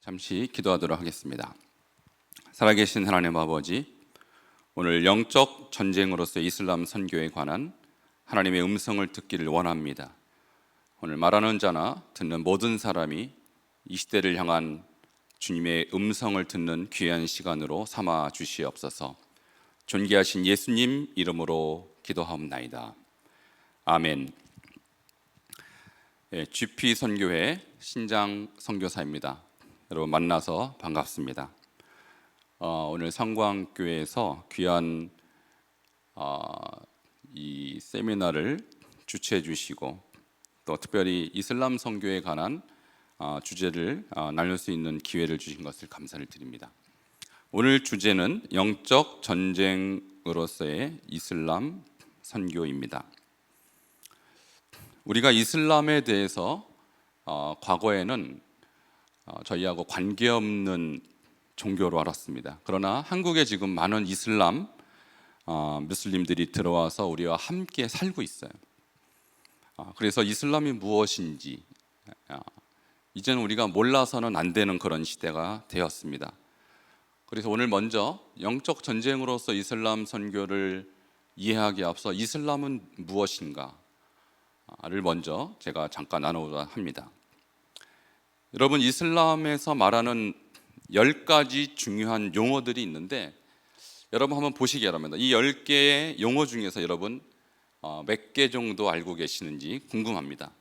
잠시 기도하도록 하겠습니다. 살아계신 하나님 아버지, 오늘 영적 전쟁으로서 이슬람 선교에 관한 하나님의 음성을 듣기를 원합니다. 오늘 말하는 자나 듣는 모든 사람이 이 시대를 향한 주님의 음성을 듣는 귀한 시간으로 삼아 주시옵소서. 존귀하신 예수님 이름으로 기도하옵나이다. 아멘. GP 선교회 신장 선교사입니다. 여러분 만나서 반갑습니다. 오늘 성광교회에서 귀한 이 세미나를 주최해 주시고 또 특별히 이슬람 선교에 관한 주제를 나눌 수 있는 기회를 주신 것을 감사를 드립니다. 오늘 주제는 영적 전쟁으로서의 이슬람 선교입니다. 우리가 이슬람에 대해서 과거에는 저희하고 관계없는 종교로 알았습니다. 그러나 한국에 지금 많은 이슬람 무슬림들이 들어와서 우리와 함께 살고 있어요. 그래서 이슬람이 무엇인지 이제는 우리가 몰라서는 안 되는 그런 시대가 되었습니다. 그래서 오늘 먼저 영적 전쟁으로서 이슬람 선교를 이해하기에 앞서 이슬람은 무엇인가를 먼저 제가 잠깐 나누고자 합니다. 여러분, 이슬람에서 말하는 10가지 중요한 용어들이 있는데 여러분 한번 보시기 바랍니다. 이 10개의 용어 중에서 여러분 몇 개 정도 알고 계시는지 궁금합니다.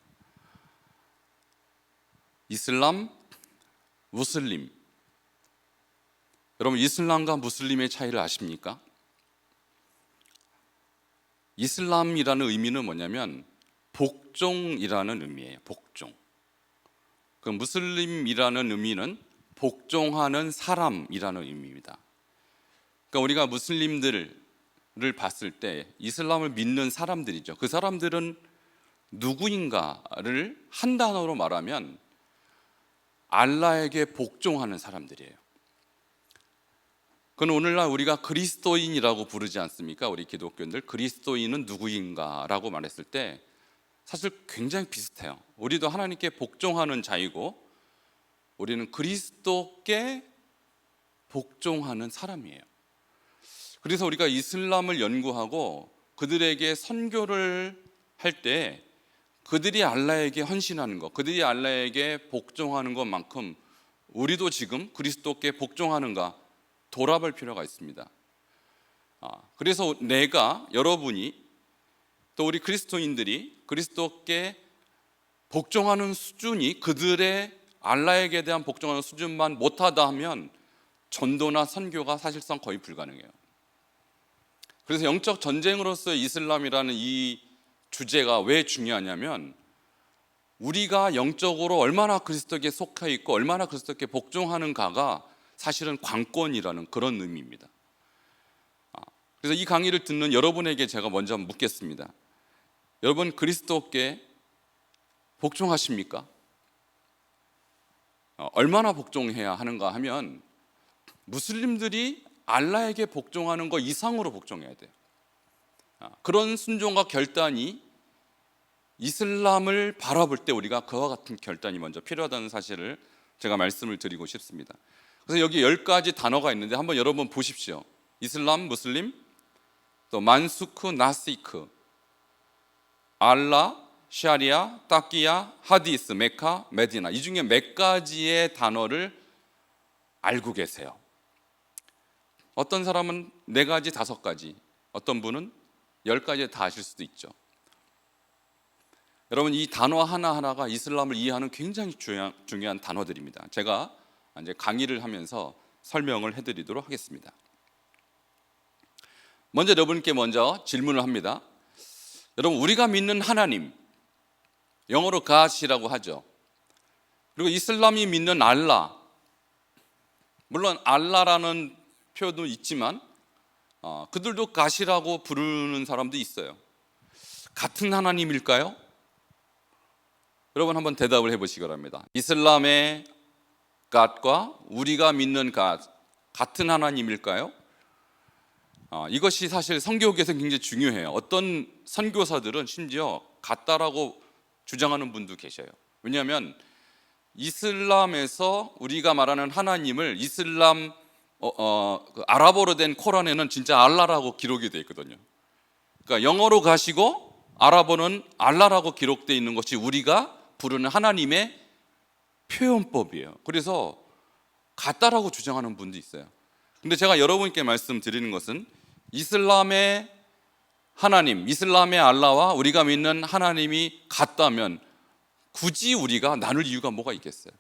이슬람, 무슬림. 여러분, 이슬람과 무슬림의 차이를 아십니까? 이슬람이라는 의미는 뭐냐면 복종이라는 의미예요. 복종. 그 무슬림이라는 의미는 복종하는 사람이라는 의미입니다. 그러니까 우리가 무슬림들을 봤을 때 이슬람을 믿는 사람들이죠. 그 사람들은 누구인가를 한 단어로 말하면 알라에게 복종하는 사람들이에요. 그건 오늘날 우리가 그리스도인이라고 부르지 않습니까? 우리 기독교인들 그리스도인은 누구인가라고 말했을 때 사실 굉장히 비슷해요. 우리도 하나님께 복종하는 자이고 우리는 그리스도께 복종하는 사람이에요. 그래서 우리가 이슬람을 연구하고 그들에게 선교를 할 때 그들이 알라에게 헌신하는 것, 그들이 알라에게 복종하는 것만큼 우리도 지금 그리스도께 복종하는가 돌아볼 필요가 있습니다. 그래서 내가, 여러분이 또 우리 그리스도인들이 그리스도께 복종하는 수준이 그들의 알라에게 대한 복종하는 수준만 못하다 하면 전도나 선교가 사실상 거의 불가능해요. 그래서 영적 전쟁으로서의 이슬람이라는 이 주제가 왜 중요하냐면 우리가 영적으로 얼마나 그리스도께 속해 있고 얼마나 그리스도께 복종하는가가 사실은 관건이라는 그런 의미입니다. 그래서 이 강의를 듣는 여러분에게 제가 먼저 묻겠습니다. 여러분, 그리스도께 복종하십니까? 얼마나 복종해야 하는가 하면 무슬림들이 알라에게 복종하는 것 이상으로 복종해야 돼요. 그런 순종과 결단이 이슬람을 바라볼 때 우리가 그와 같은 결단이 먼저 필요하다는 사실을 제가 말씀을 드리고 싶습니다. 그래서 여기 10가지 단어가 있는데 한번 여러분 보십시오. 이슬람, 무슬림, 또 만수크, 나시크, 알라, 샤리아, 따끼야, 하디스, 메카, 메디나, 이 중에 몇 가지의 단어를 알고 계세요? 어떤 사람은 4가지, 5가지, 어떤 분은 10가지 다 아실 수도 있죠. 여러분, 이 단어 하나하나가 이슬람을 이해하는 굉장히 중요한 단어들입니다. 제가 이제 강의를 하면서 설명을 해드리도록 하겠습니다. 먼저 여러분께 질문을 합니다. 여러분, 우리가 믿는 하나님, 영어로 God이라고 하죠. 그리고 이슬람이 믿는 알라, 물론 알라라는 표현도 있지만 그들도 God이라고 부르는 사람도 있어요. 같은 하나님일까요? 여러분 한번 대답을 해보시기 바랍니다. 이슬람의 God과 우리가 믿는 God, 같은 하나님일까요? 이것이 사실 선교계에서 굉장히 중요해요. 어떤 선교사들은 심지어 같다라고 주장하는 분도 계셔요. 왜냐하면 이슬람에서 우리가 말하는 하나님을 이슬람 그 아랍어로 된 코란에는 진짜 알라라고 기록이 되어 있거든요. 그러니까 영어로 가시고 아랍어는 알라라고 기록되어 있는 것이 우리가 부르는 하나님의 표현법이에요. 그래서 같다라고 주장하는 분도 있어요. 근데 제가 여러분께 말씀드리는 것은 이슬람의 하나님, 이슬람의 알라와 우리가 믿는 하나님이 같다면 굳이 우리가 나눌 이유가 뭐가 있겠어요?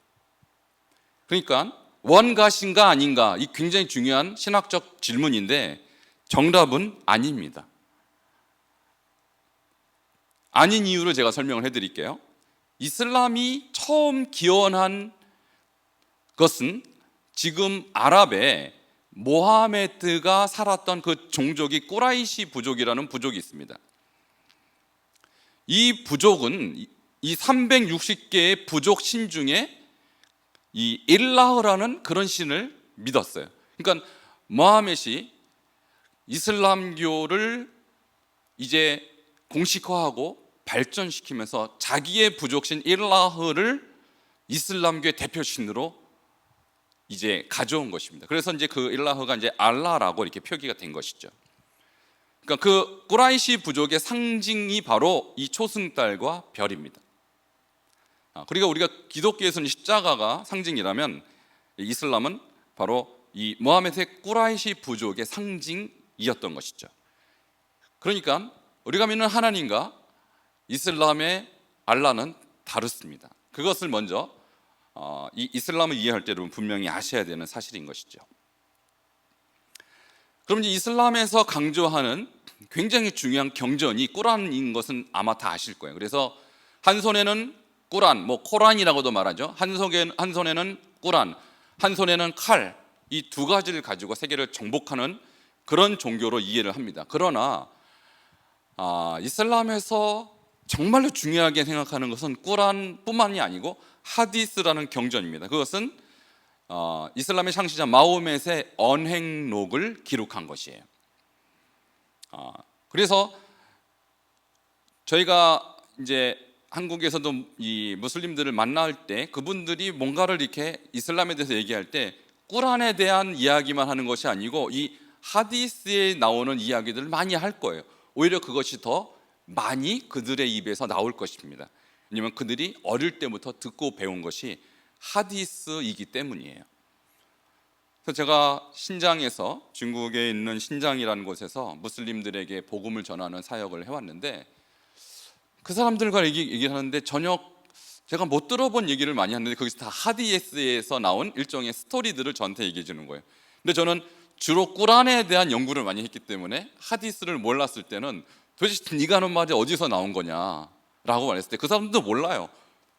그러니까 원가신가 아닌가, 이 굉장히 중요한 신학적 질문인데 정답은 아닙니다. 아닌 이유를 제가 설명을 해드릴게요. 이슬람이 처음 기원한 것은 지금 아랍에 모하메드가 살았던 그 종족이 꾸라이시 부족이라는 부족이 있습니다. 이 부족은 이 360개의 부족 신 중에 이 일라흐라는 그런 신을 믿었어요. 그러니까 모하메드이 이슬람교를 이제 공식화하고 발전시키면서 자기의 부족신 일라흐를 이슬람교의 대표신으로 이제 가져온 것입니다. 그래서 이제 그 일라흐가 이제 알라라고 이렇게 표기가 된 것이죠. 그러니까 그 꾸라이시 부족의 상징이 바로 이 초승달과 별입니다. 그리고 우리가 기독교에서는 십자가가 상징이라면 이슬람은 바로 이 모하메드의 꾸라이시 부족의 상징이었던 것이죠. 그러니까 우리가 믿는 하나님과 이슬람의 알라는 다릅니다. 그것을 먼저 이 이슬람을 이해할 때 여러분 분명히 아셔야 되는 사실인 것이죠. 그럼 이제 이슬람에서 강조하는 굉장히 중요한 경전이 꾸란인 것은 아마 다 아실 거예요. 그래서 한 손에는 꾸란, 뭐 코란이라고도 말하죠. 한 손에는 꾸란, 한 손에는 칼, 이 두 가지를 가지고 세계를 정복하는 그런 종교로 이해를 합니다. 그러나 이슬람에서 정말로 중요하게 생각하는 것은 꾸란뿐만이 아니고 하디스라는 경전입니다. 그것은 이슬람의 창시자 마호멧의 언행록을 기록한 것이에요. 그래서 저희가 이제 한국에서도 이 무슬림들을 만날 때 그분들이 뭔가를 이렇게 이슬람에 대해서 얘기할 때 꾸란에 대한 이야기만 하는 것이 아니고 이 하디스에 나오는 이야기들을 많이 할 거예요. 오히려 그것이 더 많이 그들의 입에서 나올 것입니다. 왜냐하면 그들이 어릴 때부터 듣고 배운 것이 하디스이기 때문이에요. 그래서 제가 신장에서, 중국에 있는 신장이라는 곳에서 무슬림들에게 복음을 전하는 사역을 해왔는데 그 사람들과 얘기하는데 전혀 제가 못 들어본 얘기를 많이 하는데 거기서 다 하디스에서 나온 일종의 스토리들을 저한테 얘기해 주는 거예요. 근데 저는 주로 꾸란에 대한 연구를 많이 했기 때문에 하디스를 몰랐을 때는 도대체 네가 하는 말이 어디서 나온 거냐라고 말했을 때 그 사람들도 몰라요.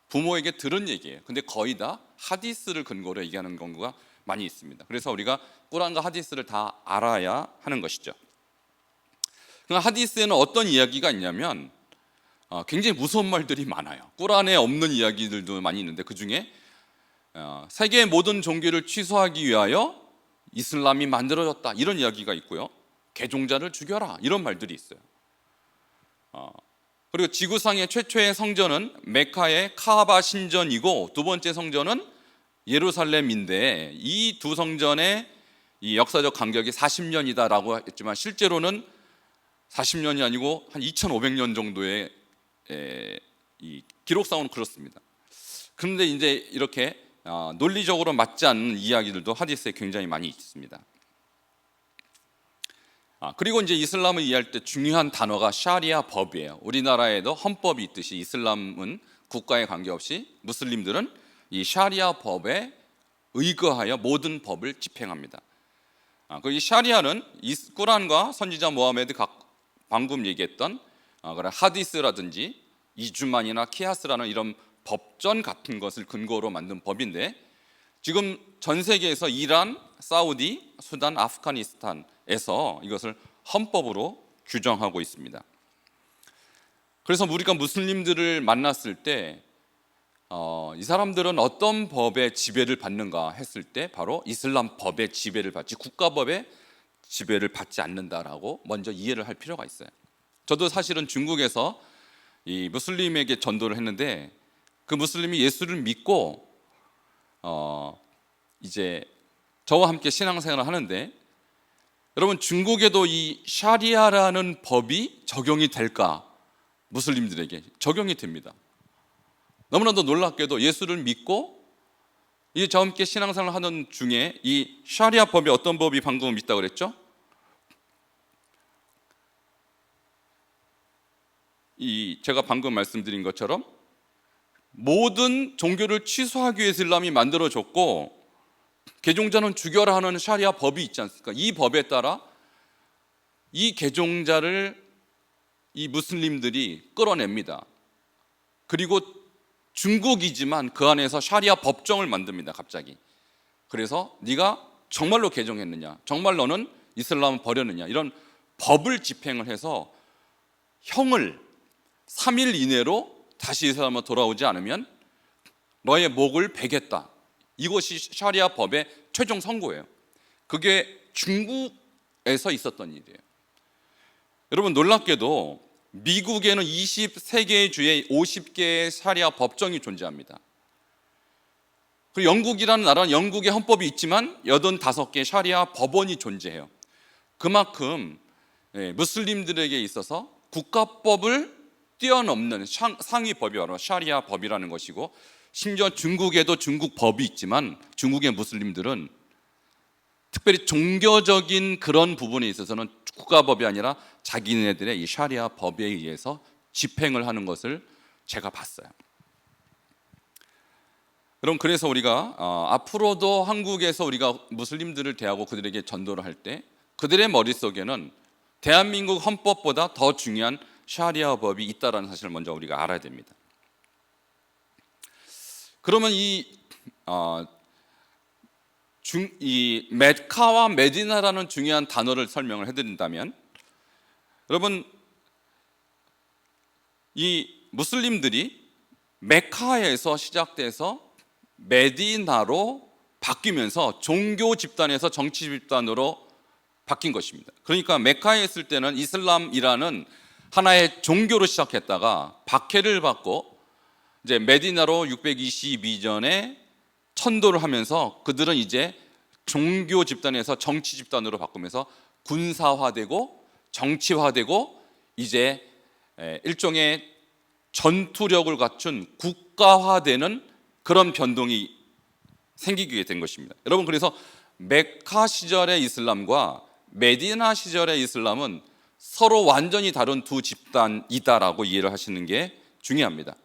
부모에게 들은 얘기예요. 근데 거의 다 하디스를 근거로 얘기하는 경우가 많이 있습니다. 그래서 우리가 꾸란과 하디스를 다 알아야 하는 것이죠. 그럼 하디스에는 어떤 이야기가 있냐면 굉장히 무서운 말들이 많아요. 꾸란에 없는 이야기들도 많이 있는데 그 중에 세계의 모든 종교를 취소하기 위하여 이슬람이 만들어졌다 이런 이야기가 있고요. 개종자를 죽여라 이런 말들이 있어요. 그리고 지구상의 최초의 성전은 메카의 카아바 신전이고 두 번째 성전은 예루살렘인데 이 두 성전의 이 역사적 간격이 40년이다라고 했지만 실제로는 40년이 아니고 한 2500년 정도의 이 기록상으로는 그렇습니다. 그런데 이제 이렇게 논리적으로 맞지 않는 이야기들도 하디스에 굉장히 많이 있습니다. 그리고 이제 이슬람을 이해할 때 중요한 단어가 샤리아 법이에요. 우리나라에도 헌법이 있듯이 이슬람은 국가에 관계없이 무슬림들은 이 샤리아 법에 의거하여 모든 법을 집행합니다. 이 샤리아는 꾸란과 선지자 모하메드 방금 얘기했던 그런 하디스라든지 이주만이나 키아스라는 이런 법전 같은 것을 근거로 만든 법인데 지금 전 세계에서 이란, 사우디, 수단, 아프가니스탄에서 이것을 헌법으로 규정하고 있습니다. 그래서 우리가 무슬림들을 만났을 때 이 사람들은 어떤 법의 지배를 받는가 했을 때 바로 이슬람 법의 지배를 받지 국가법의 지배를 받지 않는다라고 먼저 이해를 할 필요가 있어요. 저도 사실은 중국에서 이 무슬림에게 전도를 했는데 그 무슬림이 예수를 믿고 이제 저와 함께 신앙생활을 하는데, 여러분 중국에도 이 샤리아라는 법이 적용이 될까? 무슬림들에게 적용이 됩니다. 너무나도 놀랍게도 예수를 믿고 이제 저와 함께 신앙생활을 하는 중에 이 샤리아 법이 어떤 법이 방금 있다고 그랬죠? 제가 방금 말씀드린 것처럼 모든 종교를 취소하기 위해서 이슬람이 만들어졌고, 개종자는 죽여라 하는 샤리아 법이 있지 않습니까? 이 법에 따라 이 개종자를 이 무슬림들이 끌어냅니다. 그리고 중국이지만 그 안에서 샤리아 법정을 만듭니다. 갑자기. 그래서 네가 정말로 개종했느냐, 정말 너는 이슬람을 버렸느냐, 이런 법을 집행을 해서 형을 3일 이내로 다시 이슬람으로 돌아오지 않으면 너의 목을 베겠다. 이것이 샤리아 법의 최종 선고예요. 그게 중국에서 있었던 일이에요. 여러분 놀랍게도 미국에는 23개의 주에 50개의 샤리아 법정이 존재합니다. 그리고 영국이라는 나라는 영국의 헌법이 있지만 85개의 샤리아 법원이 존재해요. 그만큼 무슬림들에게 있어서 국가법을 뛰어넘는 상위 법이 바로 샤리아 법이라는 것이고, 심지어 중국에도 중국 법이 있지만 중국의 무슬림들은 특별히 종교적인 그런 부분에 있어서는 국가법이 아니라 자기네들의 이 샤리아 법에 의해서 집행을 하는 것을 제가 봤어요. 그럼 그래서 우리가 앞으로도 한국에서 우리가 무슬림들을 대하고 그들에게 전도를 할 때 그들의 머릿속에는 대한민국 헌법보다 더 중요한 샤리아 법이 있다는 사실을 먼저 우리가 알아야 됩니다. 그러면 이 메카와 메디나라는 중요한 단어를 설명을 해드린다면, 여러분 이 무슬림들이 메카에서 시작돼서 메디나로 바뀌면서 종교 집단에서 정치 집단으로 바뀐 것입니다. 그러니까 메카에 있을 때는 이슬람이라는 하나의 종교로 시작했다가 박해를 받고 이제 메디나로 622년에 천도를 하면서 그들은 이제 종교 집단에서 정치 집단으로 바꾸면서 군사화되고 정치화되고 이제 일종의 전투력을 갖춘 국가화되는 그런 변동이 생기게 된 것입니다. 여러분 그래서 메카 시절의 이슬람과 메디나 시절의 이슬람은 서로 완전히 다른 두 집단이다라고 이해를 하시는 게 중요합니다.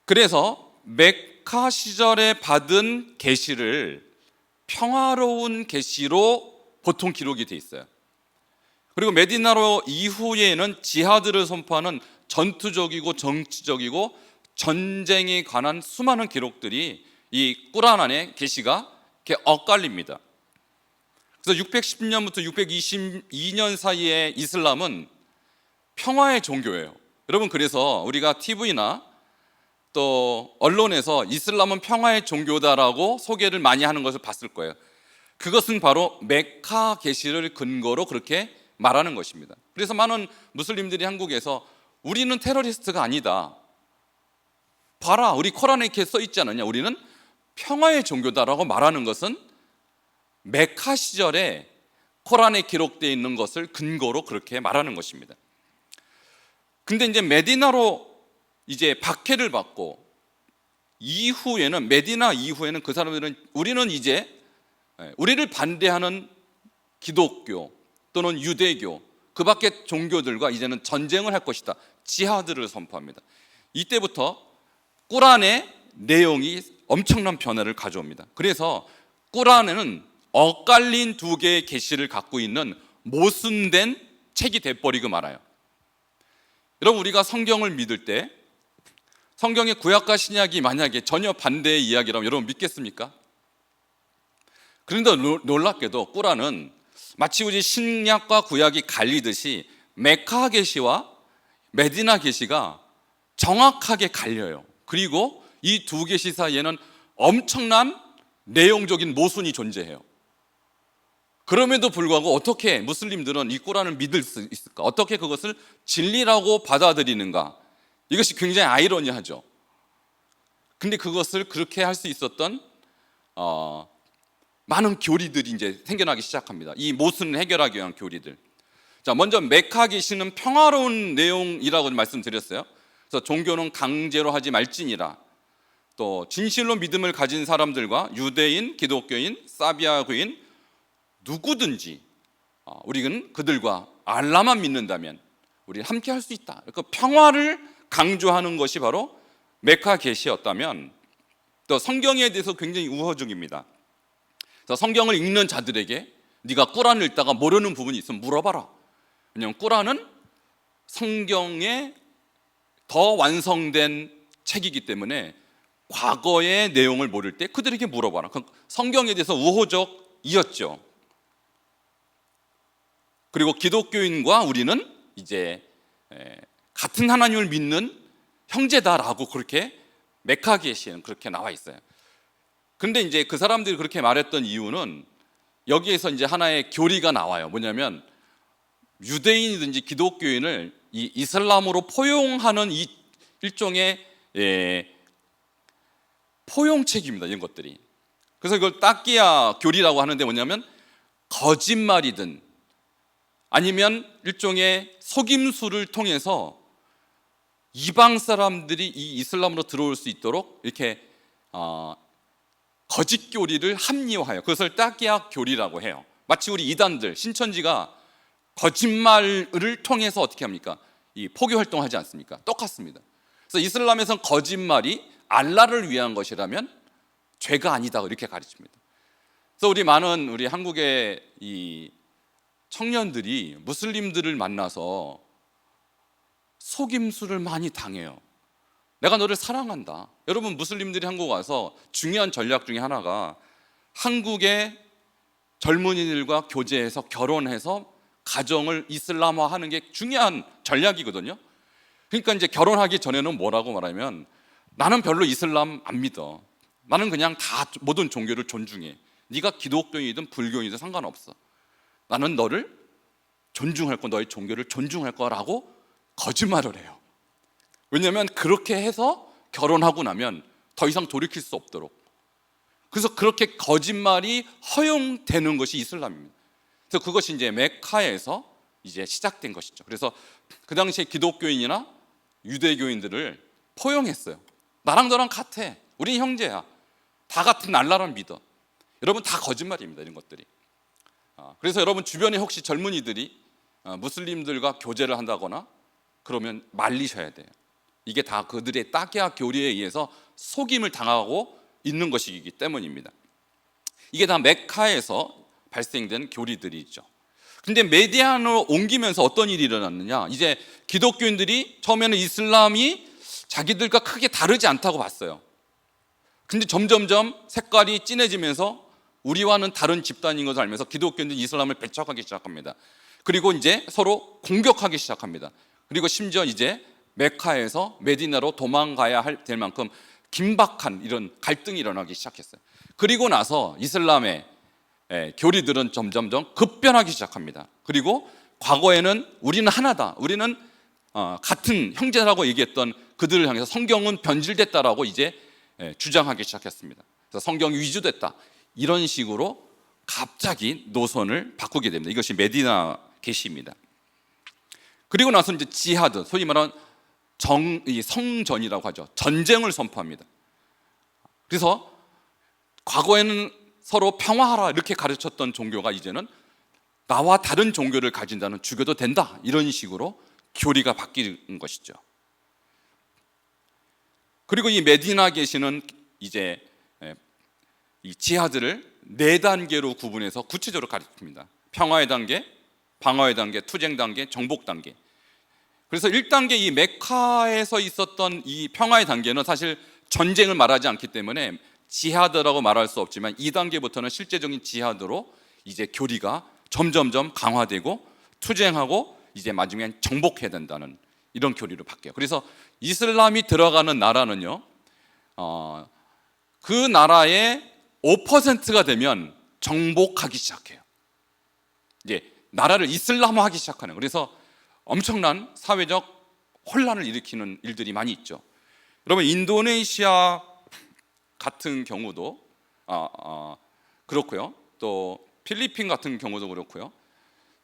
그래서 메카 시절에 받은 계시를 평화로운 계시로 보통 기록이 돼 있어요. 그리고 메디나로 이후에는 지하드를 선포하는 전투적이고 정치적이고 전쟁에 관한 수많은 기록들이 이 꾸란 안에 계시가 이렇게 엇갈립니다. 그래서 610년부터 622년 사이에 이슬람은 평화의 종교예요. 여러분 그래서 우리가 TV나 또 언론에서 이슬람은 평화의 종교다라고 소개를 많이 하는 것을 봤을 거예요. 그것은 바로 메카 계시를 근거로 그렇게 말하는 것입니다. 그래서 많은 무슬림들이 한국에서 우리는 테러리스트가 아니다, 봐라 우리 코란에 이렇게 써 있지 않느냐, 우리는 평화의 종교다라고 말하는 것은 메카 시절에 코란에 기록되어 있는 것을 근거로 그렇게 말하는 것입니다. 근데 이제 메디나로 이제 박해를 받고 이후에는, 메디나 이후에는 그 사람들은 우리는 이제 우리를 반대하는 기독교 또는 유대교 그 밖의 종교들과 이제는 전쟁을 할 것이다, 지하드를 선포합니다. 이때부터 꾸란의 내용이 엄청난 변화를 가져옵니다. 그래서 꾸란에는 엇갈린 두 개의 계시를 갖고 있는 모순된 책이 돼버리고 말아요. 여러분 우리가 성경을 믿을 때 성경의 구약과 신약이 만약에 전혀 반대의 이야기라면 여러분 믿겠습니까? 그런데 놀랍게도 꾸란은 마치 우리 신약과 구약이 갈리듯이 메카 계시와 메디나 계시가 정확하게 갈려요. 그리고 이 두 계시 사이에는 엄청난 내용적인 모순이 존재해요. 그럼에도 불구하고 어떻게 무슬림들은 이 꾸란을 믿을 수 있을까? 어떻게 그것을 진리라고 받아들이는가? 이것이 굉장히 아이러니하죠. 근데 그것을 그렇게 할 수 있었던 많은 교리들이 이제 생겨나기 시작합니다. 이 모순을 해결하기 위한 교리들. 자, 먼저 메카 계시는 평화로운 내용이라고 말씀드렸어요. 그래서 종교는 강제로 하지 말지니라. 또 진실로 믿음을 가진 사람들과 유대인, 기독교인, 사비아교인 누구든지 우리는 그들과 알라만 믿는다면 우리 함께 할 수 있다. 그 평화를 강조하는 것이 바로 메카 계시였다면, 또 성경에 대해서 굉장히 우호적입니다. 그래서 성경을 읽는 자들에게 네가 꾸란을 읽다가 모르는 부분이 있으면 물어봐라. 왜냐하면 꾸란은 성경에 더 완성된 책이기 때문에 과거의 내용을 모를 때 그들에게 물어봐라. 성경에 대해서 우호적이었죠. 그리고 기독교인과 우리는 이제 같은 하나님을 믿는 형제다라고 그렇게 메카 계시에는 그렇게 나와 있어요. 그런데 이제 그 사람들이 그렇게 말했던 이유는 여기에서 이제 하나의 교리가 나와요. 뭐냐면 유대인이든지 기독교인을 이 이슬람으로 포용하는 이 일종의 포용책입니다. 이런 것들이. 그래서 이걸 따끼야 교리라고 하는데 뭐냐면 거짓말이든 아니면 일종의 속임수를 통해서 이방 사람들이 이 이슬람으로 들어올 수 있도록 이렇게 거짓 교리를 합리화해요. 그것을 따끼야 교리라고 해요. 마치 우리 이단들, 신천지가 거짓말을 통해서 어떻게 합니까? 이 포교 활동하지 않습니까? 똑같습니다. 그래서 이슬람에서는 거짓말이 알라를 위한 것이라면 죄가 아니다 이렇게 가르칩니다. 그래서 우리 한국의 이 청년들이 무슬림들을 만나서 속임수를 많이 당해요. 내가 너를 사랑한다. 여러분, 무슬림들이 한국 와서 중요한 전략 중에 하나가 한국의 젊은이들과 교제해서 결혼해서 가정을 이슬람화하는 게 중요한 전략이거든요. 그러니까 이제 결혼하기 전에는 뭐라고 말하면 나는 별로 이슬람 안 믿어. 나는 그냥 다 모든 종교를 존중해. 네가 기독교인이든 불교인이든 상관없어. 나는 너를 존중할 거, 너의 종교를 존중할 거라고 거짓말을 해요. 왜냐하면 그렇게 해서 결혼하고 나면 더 이상 돌이킬 수 없도록. 그래서 그렇게 거짓말이 허용되는 것이 이슬람입니다. 그래서 그것이 이제 메카에서 이제 시작된 것이죠. 그래서 그 당시에 기독교인이나 유대교인들을 포용했어요. 나랑 너랑 같아. 우린 형제야. 다 같은 알라를 믿어. 여러분, 다 거짓말입니다. 이런 것들이. 그래서 여러분 주변에 혹시 젊은이들이 무슬림들과 교제를 한다거나 그러면 말리셔야 돼요. 이게 다 그들의 따기야 교리에 의해서 속임을 당하고 있는 것이기 때문입니다. 이게 다 메카에서 발생된 교리들이죠. 근데 메디안으로 옮기면서 어떤 일이 일어났느냐? 이제 기독교인들이 처음에는 이슬람이 자기들과 크게 다르지 않다고 봤어요. 근데 점점점 색깔이 진해지면서 우리와는 다른 집단인 것을 알면서 기독교인들이 이슬람을 배척하기 시작합니다. 그리고 이제 서로 공격하기 시작합니다. 그리고 심지어 이제 메카에서 메디나로 도망가야 될 만큼 긴박한 이런 갈등이 일어나기 시작했어요. 그리고 나서 이슬람의 교리들은 점점점 급변하기 시작합니다. 그리고 과거에는 우리는 하나다, 우리는 같은 형제라고 얘기했던 그들을 향해서 성경은 변질됐다라고 이제 주장하기 시작했습니다. 그래서 성경이 위조됐다, 이런 식으로 갑자기 노선을 바꾸게 됩니다. 이것이 메디나 계시입니다. 그리고 나서 이제 지하드, 소위 말하는 성전이라고 하죠. 전쟁을 선포합니다. 그래서 과거에는 서로 평화하라 이렇게 가르쳤던 종교가 이제는 나와 다른 종교를 가진다는 죽여도 된다, 이런 식으로 교리가 바뀌는 것이죠. 그리고 이 메디나 계시는 이제 이 지하드를 4단계로 구분해서 구체적으로 가르칩니다. 평화의 단계, 방어의 단계, 투쟁 단계, 정복 단계. 그래서 1단계 이 메카에서 있었던 이 평화의 단계는 사실 전쟁을 말하지 않기 때문에 지하드라고 말할 수 없지만 2단계부터는 실제적인 지하드로 이제 교리가 점점점 강화되고 투쟁하고 이제 마지막엔 정복해야 된다는 이런 교리로 바뀌어요. 그래서 이슬람이 들어가는 나라는요, 그 나라의 5%가 되면 정복하기 시작해요. 이제 나라를 이슬람화하기 시작하는. 그래서 엄청난 사회적 혼란을 일으키는 일들이 많이 있죠. 여러분, 인도네시아 같은 경우도 그렇고요. 또 필리핀 같은 경우도 그렇고요.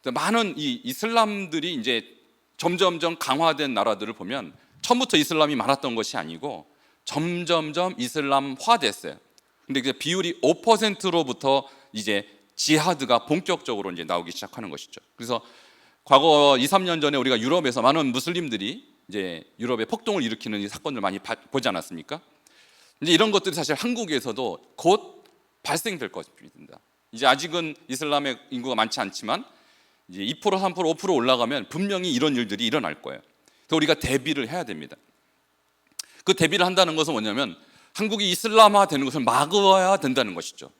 많은 이 이슬람들이 이제 점점점 강화된 나라들을 보면 처음부터 이슬람이 많았던 것이 아니고 점점점 이슬람화됐어요. 근데 이제 비율이 5%로부터 이제 지하드가 본격적으로 이제 나오기 시작하는 것이죠. 그래서 과거 2, 3년 전에 우리가 유럽에서 많은 무슬림들이 이제 유럽에 폭동을 일으키는 이 사건을 많이 보지 않았습니까? 이제 이런 것들이 사실 한국에서도 곧 발생될 것입니다. 이제 아직은 이슬람의 인구가 많지 않지만 이제 2%, 3%, 5% 올라가면 분명히 이런 일들이 일어날 거예요. 그래서 우리가 대비를 해야 됩니다. 그 대비를 한다는 것은 뭐냐면 한국이 이슬람화 되는 것을 막아야 된다는 것이죠.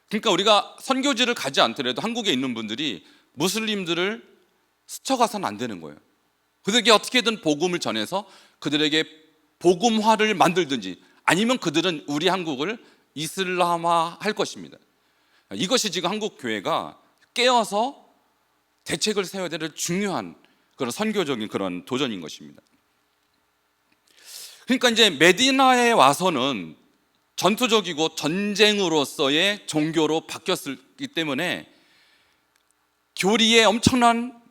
그러니까 우리가 선교지를 가지 않더라도 한국에 있는 분들이 무슬림들을 스쳐가서는 안 되는 거예요. 그들에게 어떻게든 복음을 전해서 그들에게 복음화를 만들든지 아니면 그들은 우리 한국을 이슬람화할 것입니다. 이것이 지금 한국 교회가 깨어서 대책을 세워야 될 중요한 그런 선교적인 그런 도전인 것입니다. 그러니까 이제 메디나에 와서는 전투적이고 전쟁으로서의 종교로 바뀌었기 때문에 교리에 엄청난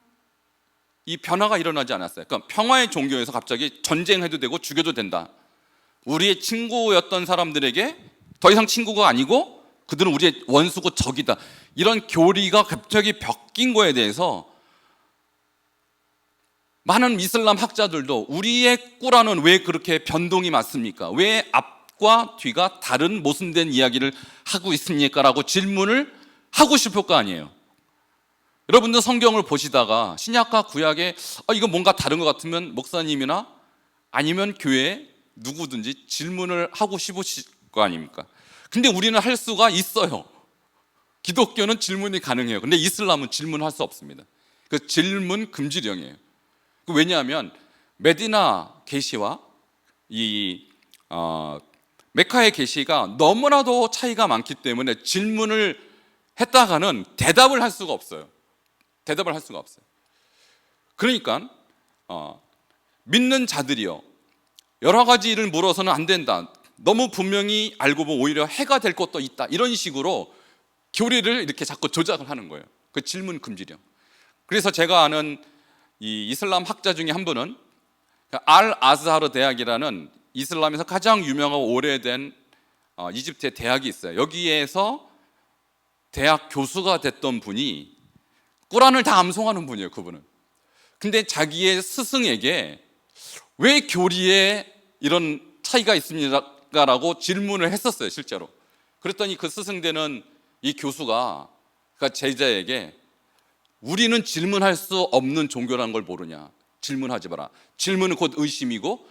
이 변화가 일어나지 않았어요. 그러니까 평화의 종교에서 갑자기 전쟁해도 되고 죽여도 된다. 우리의 친구였던 사람들에게 더 이상 친구가 아니고 그들은 우리의 원수고 적이다. 이런 교리가 갑자기 바뀐 거에 대해서 많은 이슬람 학자들도 우리의 꾸란은 왜 그렇게 변동이 많습니까? 왜 앞과 뒤가 다른 모순된 이야기를 하고 있습니까? 라고 질문을 하고 싶을 거 아니에요. 여러분들 성경을 보시다가 신약과 구약에 이거 뭔가 다른 것 같으면 목사님이나 아니면 교회에 누구든지 질문을 하고 싶으실 거 아닙니까? 근데 우리는 할 수가 있어요. 기독교는 질문이 가능해요. 근데 이슬람은 질문할 수 없습니다. 그 질문 금지령이에요. 왜냐하면 메디나 계시와 이 메카의 계시가 너무나도 차이가 많기 때문에 질문을 했다가는 대답을 할 수가 없어요. 대답을 할 수가 없어요. 그러니까 믿는 자들이요, 여러 가지 일을 물어서는 안 된다. 너무 분명히 알고 보면 오히려 해가 될 것도 있다. 이런 식으로 교리를 이렇게 자꾸 조작을 하는 거예요. 그 질문 금지령. 그래서 제가 아는 이 이슬람 학자 중에 한 분은 알 아즈하르 대학이라는 이슬람에서 가장 유명하고 오래된 이집트의 대학이 있어요. 여기에서 대학 교수가 됐던 분이 꾸란을 다 암송하는 분이에요. 그분은. 근데 자기의 스승에게 왜 교리에 이런 차이가 있습니까라고 질문을 했었어요. 실제로. 그랬더니 그 스승되는 이 교수가 그러니까 제자에게 우리는 질문할 수 없는 종교라는 걸 모르냐. 질문하지 마라. 질문은 곧 의심이고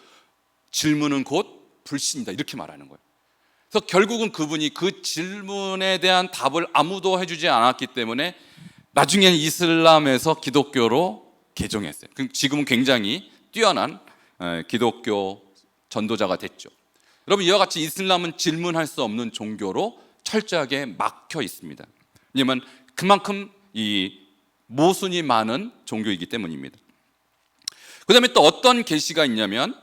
질문은 곧 불신이다. 이렇게 말하는 거예요. 그래서 결국은 그분이 그 질문에 대한 답을 아무도 해주지 않았기 때문에 나중에는 이슬람에서 기독교로 개종했어요. 지금은 굉장히 뛰어난 기독교 전도자가 됐죠. 여러분, 이와 같이 이슬람은 질문할 수 없는 종교로 철저하게 막혀 있습니다. 왜냐하면 그만큼 이 모순이 많은 종교이기 때문입니다. 그 다음에 또 어떤 계시가 있냐면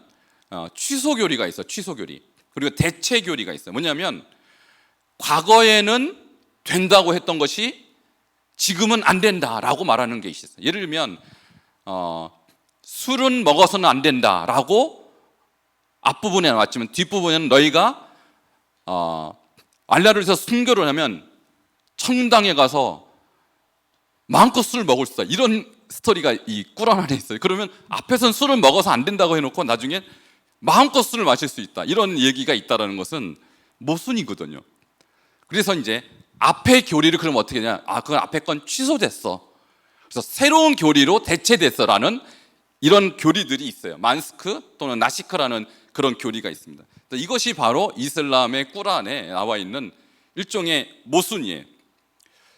취소교리가 있어요. 취소교리. 그리고 대체교리가 있어요. 뭐냐면 과거에는 된다고 했던 것이 지금은 안 된다라고 말하는 게 있어요. 예를 들면 술은 먹어서는 안 된다라고 앞부분에 나왔지만 뒷부분에는 너희가 알라를 위해서 순교를 하면 청당에 가서 마음껏 술을 먹을 수 있다. 이런 스토리가 이 꾸란 안에 있어요. 그러면 앞에서는 술을 먹어서 안 된다고 해놓고 나중에 마음껏 술을 마실 수 있다. 이런 얘기가 있다는 것은 모순이거든요. 그래서 이제 앞의 교리를 그럼 어떻게 하냐? 그건 앞에 건 취소됐어. 그래서 새로운 교리로 대체됐어라는 이런 교리들이 있어요. 만스크 또는 나시크라는 그런 교리가 있습니다. 이것이 바로 이슬람의 꾸란에 나와 있는 일종의 모순이에요.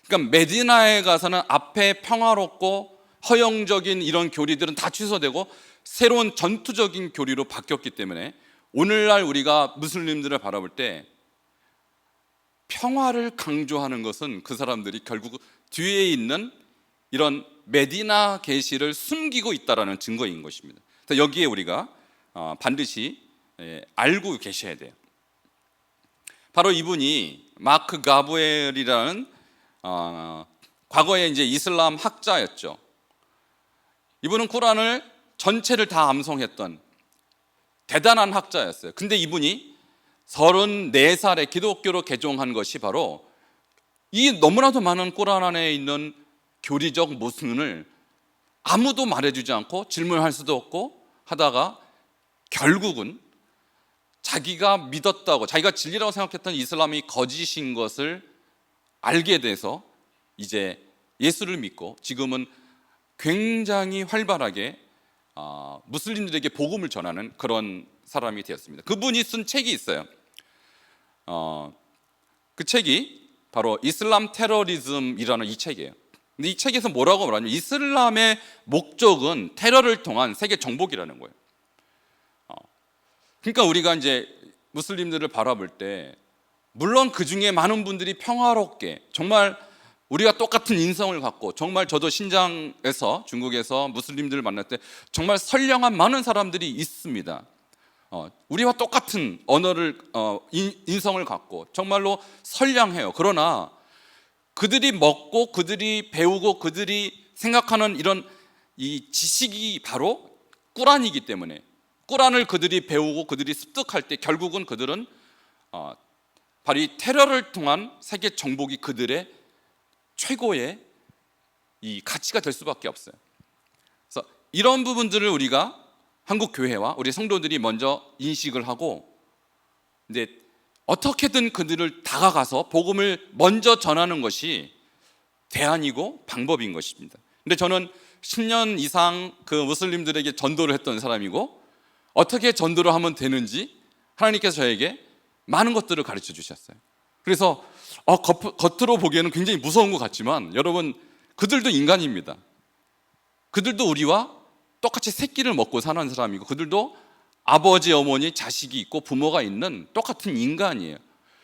그러니까 메디나에 가서는 앞에 평화롭고 허용적인 이런 교리들은 다 취소되고 새로운 전투적인 교리로 바뀌었기 때문에 오늘날 우리가 무슬림들을 바라볼 때 평화를 강조하는 것은 그 사람들이 결국 뒤에 있는 이런 메디나 계시를 숨기고 있다라는 증거인 것입니다. 그래서 여기에 우리가 반드시 알고 계셔야 돼요. 바로 이분이 마크 가브엘이라는 과거에 이제 이슬람 학자였죠. 이분은 쿠란을 전체를 다 암송했던 대단한 학자였어요. 근데 이분이 34살에 기독교로 개종한 것이 바로 이 너무나도 많은 쿠란 안에 있는 교리적 모순을 아무도 말해주지 않고 질문할 수도 없고 하다가 결국은 자기가 믿었다고, 자기가 진리라고 생각했던 이슬람이 거짓인 것을 알게 돼서 이제 예수를 믿고 지금은 굉장히 활발하게 무슬림들에게 복음을 전하는 그런 사람이 되었습니다. 그분이 쓴 책이 있어요. 그 책이 바로 이슬람 테러리즘이라는 이 책이에요. 근데 이 책에서 뭐라고 말하냐면 이슬람의 목적은 테러를 통한 세계 정복이라는 거예요. 그러니까 우리가 이제 무슬림들을 바라볼 때 물론 그 중에 많은 분들이 평화롭게 정말 우리가 똑같은 인성을 갖고 정말 저도 신장에서 중국에서 무슬림들을 만날 때 정말 선량한 많은 사람들이 있습니다. 우리와 똑같은 언어를 인성을 갖고 정말로 선량해요. 그러나 그들이 먹고 그들이 배우고 그들이 생각하는 이런 이 지식이 바로 꾸란이기 때문에 꾸란을 그들이 배우고 그들이 습득할 때 결국은 그들은 바로 이 테러를 통한 세계 정복이 그들의 최고의 이 가치가 될 수밖에 없어요. 그래서 이런 부분들을 우리가 한국 교회와 우리 성도들이 먼저 인식을 하고 이제 어떻게든 그들을 다가가서 복음을 먼저 전하는 것이 대안이고 방법인 것입니다. 근데 저는 10년 이상 그 무슬림들에게 전도를 했던 사람이고 어떻게 전도를 하면 되는지 하나님께서 저에게 많은 것들을 가르쳐 주셨어요. 그래서 겉으로 보기에는 굉장히 무서운 것 같지만 여러분 그들도 인간입니다. 그들도 우리와 똑같이 새끼를 먹고 사는 사람이고 그들도 아버지, 어머니, 자식이 있고 부모가 있는 똑같은 인간이에요.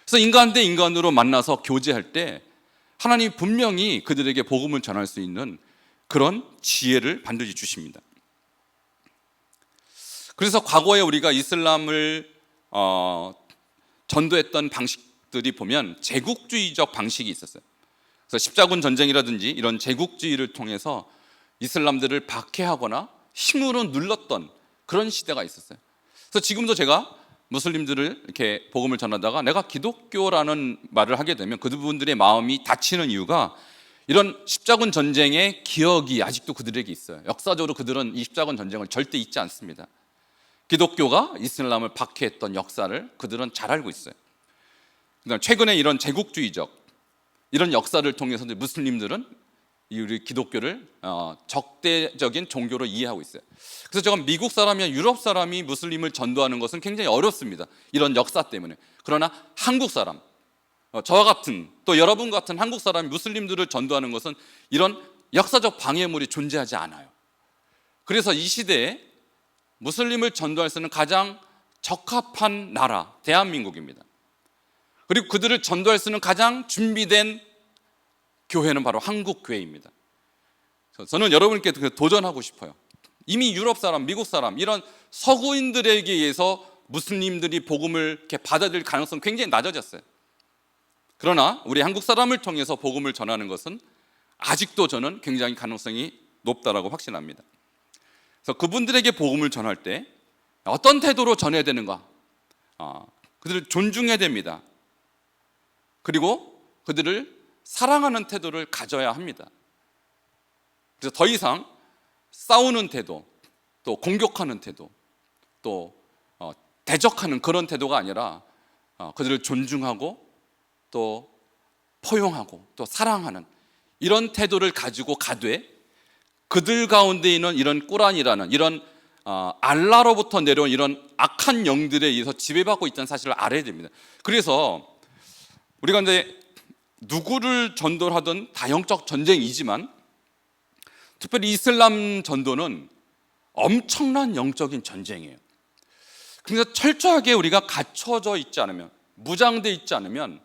그래서 인간 대 인간으로 만나서 교제할 때 하나님이 분명히 그들에게 복음을 전할 수 있는 그런 지혜를 반드시 주십니다. 그래서 과거에 우리가 이슬람을 전도했던 방식들이 보면 제국주의적 방식이 있었어요. 그래서 십자군 전쟁이라든지 이런 제국주의를 통해서 이슬람들을 박해하거나 힘으로 눌렀던 그런 시대가 있었어요. 그래서 지금도 제가 무슬림들을 이렇게 복음을 전하다가 내가 기독교라는 말을 하게 되면 그분들의 마음이 다치는 이유가 이런 십자군 전쟁의 기억이 아직도 그들에게 있어요. 역사적으로 그들은 이 십자군 전쟁을 절대 잊지 않습니다. 기독교가 이슬람을 박해했던 역사를 그들은 잘 알고 있어요. 그러니까 최근에 이런 제국주의적 이런 역사를 통해서 무슬림들은 우리 기독교를 적대적인 종교로 이해하고 있어요. 그래서 제가 미국 사람이나 유럽 사람이 무슬림을 전도하는 것은 굉장히 어렵습니다. 이런 역사 때문에. 그러나 한국 사람, 저와 같은 또 여러분 같은 한국 사람이 무슬림들을 전도하는 것은 이런 역사적 방해물이 존재하지 않아요. 그래서 이 시대에 무슬림을 전도할 수 있는 가장 적합한 나라 대한민국입니다. 그리고 그들을 전도할 수 있는 가장 준비된 교회는 바로 한국 교회입니다. 저는 여러분께 도전하고 싶어요. 이미 유럽 사람, 미국 사람 이런 서구인들에게 의해서 무슬림들이 복음을 이렇게 받아들일 가능성은 굉장히 낮아졌어요. 그러나 우리 한국 사람을 통해서 복음을 전하는 것은 아직도 저는 굉장히 가능성이 높다라고 확신합니다. 그래서 그분들에게 복음을 전할 때 어떤 태도로 전해야 되는가? 그들을 존중해야 됩니다. 그리고 그들을 사랑하는 태도를 가져야 합니다. 그래서 더 이상 싸우는 태도, 또 공격하는 태도, 또 대적하는 그런 태도가 아니라 그들을 존중하고 또 포용하고 또 사랑하는 이런 태도를 가지고 가되 그들 가운데 있는 이런 꾸란이라는 이런 알라로부터 내려온 이런 악한 영들에 의해서 지배받고 있다는 사실을 알아야 됩니다. 그래서 우리가 이제 누구를 전도를 하든 다 영적 전쟁이지만 특별히 이슬람 전도는 엄청난 영적인 전쟁이에요. 그래서 철저하게 우리가 갖춰져 있지 않으면, 무장되어 있지 않으면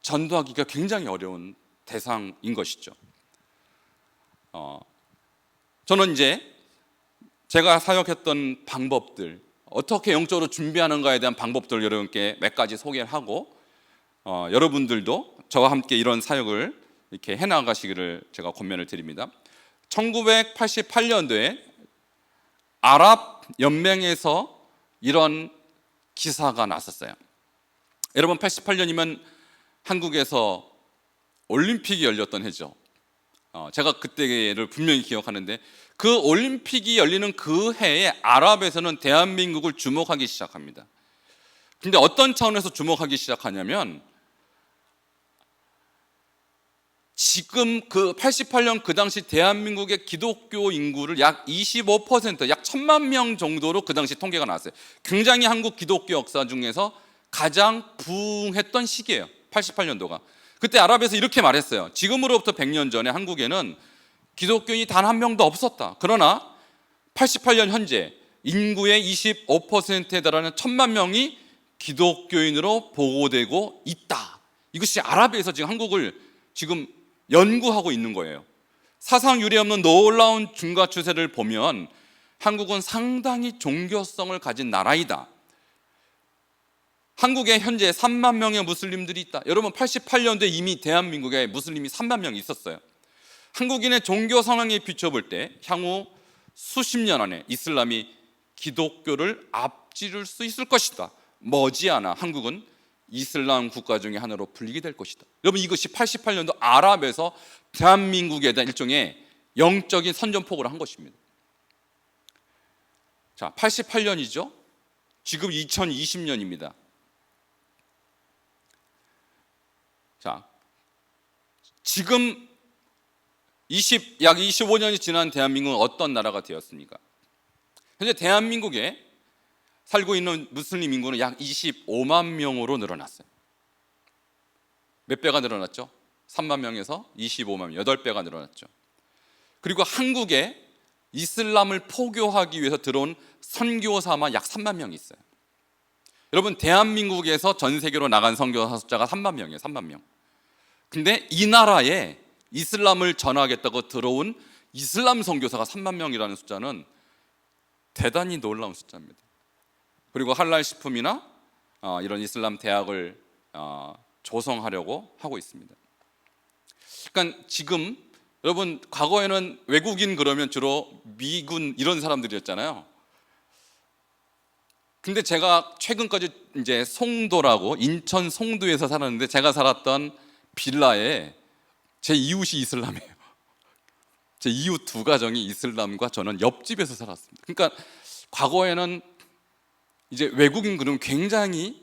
전도하기가 굉장히 어려운 대상인 것이죠. 저는 이제 제가 사역했던 방법들, 어떻게 영적으로 준비하는가에 대한 방법들을 여러분께 몇 가지 소개를 하고 여러분들도 저와 함께 이런 사역을 이렇게 해나가시기를 제가 권면을 드립니다. 1988년도에 아랍 연맹에서 이런 기사가 났었어요. 여러분, 88년이면 한국에서 올림픽이 열렸던 해죠. 제가 그때를 분명히 기억하는데, 그 올림픽이 열리는 그 해에 아랍에서는 대한민국을 주목하기 시작합니다. 근데 어떤 차원에서 주목하기 시작하냐면, 지금 그 88년 그 당시 대한민국의 기독교 인구를 약 25%, 약 1000만 명 정도로 그 당시 통계가 나왔어요. 굉장히 한국 기독교 역사 중에서 가장 부흥했던 시기예요, 88년도가. 그때 아랍에서 이렇게 말했어요. 지금으로부터 100년 전에 한국에는 기독교인이 단 한 명도 없었다. 그러나 88년 현재 인구의 25%에 달하는 1000만 명이 기독교인으로 보고되고 있다. 이것이 아랍에서 지금 한국을 지금 연구하고 있는 거예요. 사상 유례 없는 놀라운 증가 추세를 보면 한국은 상당히 종교성을 가진 나라이다. 한국에 현재 3만 명의 무슬림들이 있다. 여러분, 88년도에 이미 대한민국에 무슬림이 3만 명이 있었어요. 한국인의 종교 상황에 비춰볼 때 향후 수십 년 안에 이슬람이 기독교를 앞지를 수 있을 것이다. 머지않아 한국은 이슬람 국가 중에 하나로 불리게 될 것이다. 여러분, 이것이 88년도 아랍에서 대한민국에 대한 일종의 영적인 선전포고를 한 것입니다. 자, 88년이죠. 지금 2020년입니다. 자, 지금 약 25년이 지난 대한민국은 어떤 나라가 되었습니까? 현재 대한민국에 살고 있는 무슬림 인구는 약 25만 명으로 늘어났어요. 몇 배가 늘어났죠? 3만 명에서 25만 명, 8배가 늘어났죠. 그리고 한국에 이슬람을 포교하기 위해서 들어온 선교사만 약 3만 명이 있어요. 여러분, 대한민국에서 전 세계로 나간 선교사 숫자가 3만 명이에요. 3만 명. 근데 이 나라에 이슬람을 전하겠다고 들어온 이슬람 선교사가 3만 명이라는 숫자는 대단히 놀라운 숫자입니다. 그리고 할랄 식품이나 이런 이슬람 대학을 조성하려고 하고 있습니다. 그러니까 지금 여러분, 과거에는 외국인 그러면 주로 미군 이런 사람들이었잖아요. 근데 제가 최근까지 이제 송도라고, 인천 송도에서 살았는데, 제가 살았던 빌라에 제 이웃이 이슬람이에요. 제 이웃 두 가정이 이슬람과 저는 옆집에서 살았습니다. 그러니까 과거에는 이제 외국인 그러면 굉장히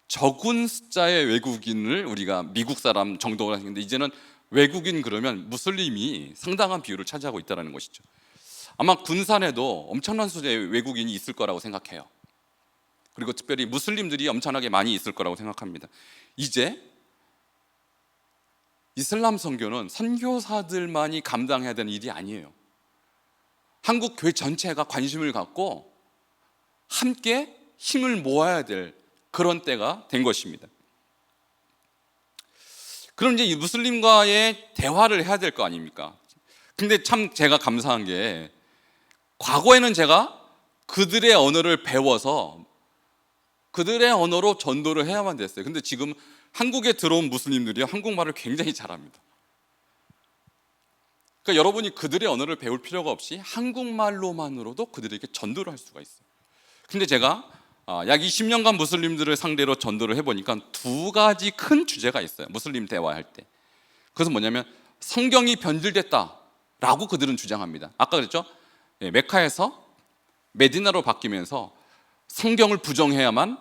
적은 숫자의 외국인을 우리가 미국 사람 정도로 하는데, 이제는 외국인 그러면 무슬림이 상당한 비율을 차지하고 있다는 것이죠. 아마 군산에도 엄청난 수의 외국인이 있을 거라고 생각해요. 그리고 특별히 무슬림들이 엄청나게 많이 있을 거라고 생각합니다. 이제 이슬람 선교는 선교사들만이 감당해야 되는 일이 아니에요. 한국 교회 전체가 관심을 갖고 함께 힘을 모아야 될 그런 때가 된 것입니다. 그럼 이제 이 무슬림과의 대화를 해야 될 거 아닙니까? 근데 참 제가 감사한 게, 과거에는 제가 그들의 언어를 배워서 그들의 언어로 전도를 해야만 됐어요. 근데 지금 한국에 들어온 무슬림들이 한국말을 굉장히 잘합니다. 그러니까 여러분이 그들의 언어를 배울 필요가 없이 한국말로만으로도 그들에게 전도를 할 수가 있어요. 근데 제가 약 20년간 무슬림들을 상대로 전도를 해보니까 두 가지 큰 주제가 있어요. 무슬림 대화할 때. 그것은 뭐냐면, 성경이 변질됐다라고 그들은 주장합니다. 아까 그랬죠? 메카에서 메디나로 바뀌면서 성경을 부정해야만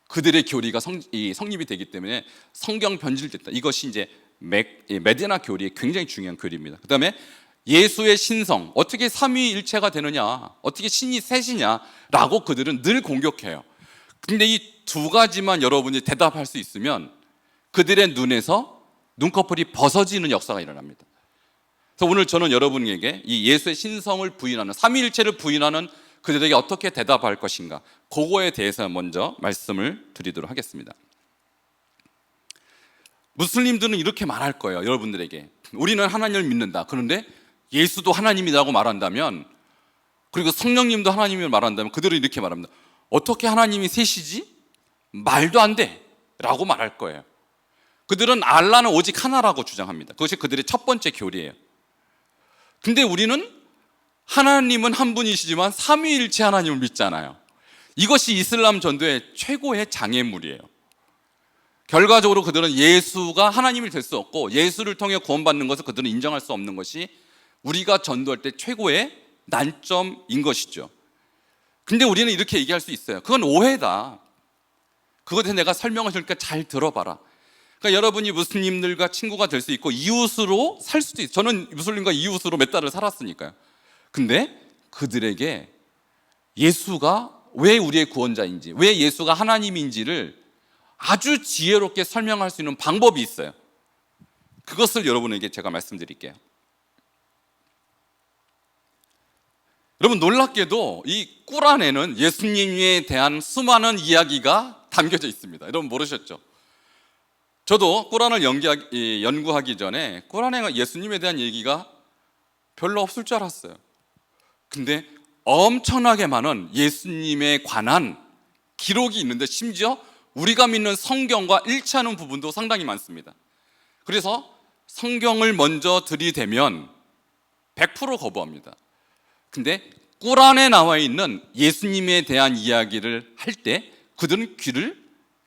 그들의 교리가 성립이 되기 때문에 성경 변질됐다. 이것이 이제 메디나 교리의 굉장히 중요한 교리입니다. 그 다음에 예수의 신성, 어떻게 삼위일체가 되느냐, 어떻게 신이 셋이냐라고 그들은 늘 공격해요. 근데 이 두 가지만 여러분이 대답할 수 있으면 그들의 눈에서 눈꺼풀이 벗어지는 역사가 일어납니다. 그래서 오늘 저는 여러분에게 이 예수의 신성을 부인하는, 삼위일체를 부인하는 그들에게 어떻게 대답할 것인가, 그거에 대해서 먼저 말씀을 드리도록 하겠습니다. 무슬림들은 이렇게 말할 거예요. 여러분들에게, 우리는 하나님을 믿는다. 그런데 예수도 하나님이라고 말한다면, 그리고 성령님도 하나님을 말한다면, 그들은 이렇게 말합니다. 어떻게 하나님이 셋이지? 말도 안 돼 라고 말할 거예요. 그들은 알라는 오직 하나라고 주장합니다. 그것이 그들의 첫 번째 교리예요. 근데 우리는 하나님은 한 분이시지만 삼위일체 하나님을 믿잖아요. 이것이 이슬람 전도의 최고의 장애물이에요. 결과적으로 그들은 예수가 하나님이 될 수 없고 예수를 통해 구원받는 것을 그들은 인정할 수 없는 것이 우리가 전도할 때 최고의 난점인 것이죠. 근데 우리는 이렇게 얘기할 수 있어요. 그건 오해다. 그것에 대해 내가 설명을 해줄까 잘 들어봐라. 그러니까 여러분이 무슬림들과 친구가 될 수 있고 이웃으로 살 수도 있어요. 저는 무슬림과 이웃으로 몇 달을 살았으니까요. 근데 그들에게 예수가 왜 우리의 구원자인지, 왜 예수가 하나님인지를 아주 지혜롭게 설명할 수 있는 방법이 있어요. 그것을 여러분에게 제가 말씀드릴게요. 여러분, 놀랍게도 이 꾸란에는 예수님에 대한 수많은 이야기가 담겨져 있습니다. 여러분 모르셨죠? 저도 꾸란을 연구하기 전에 꾸란에 예수님에 대한 얘기가 별로 없을 줄 알았어요. 근데 엄청나게 많은 예수님에 관한 기록이 있는데 심지어 우리가 믿는 성경과 일치하는 부분도 상당히 많습니다. 그래서 성경을 먼저 들이대면 100% 거부합니다. 근데 꾸란에 나와 있는 예수님에 대한 이야기를 할 때 그들은 귀를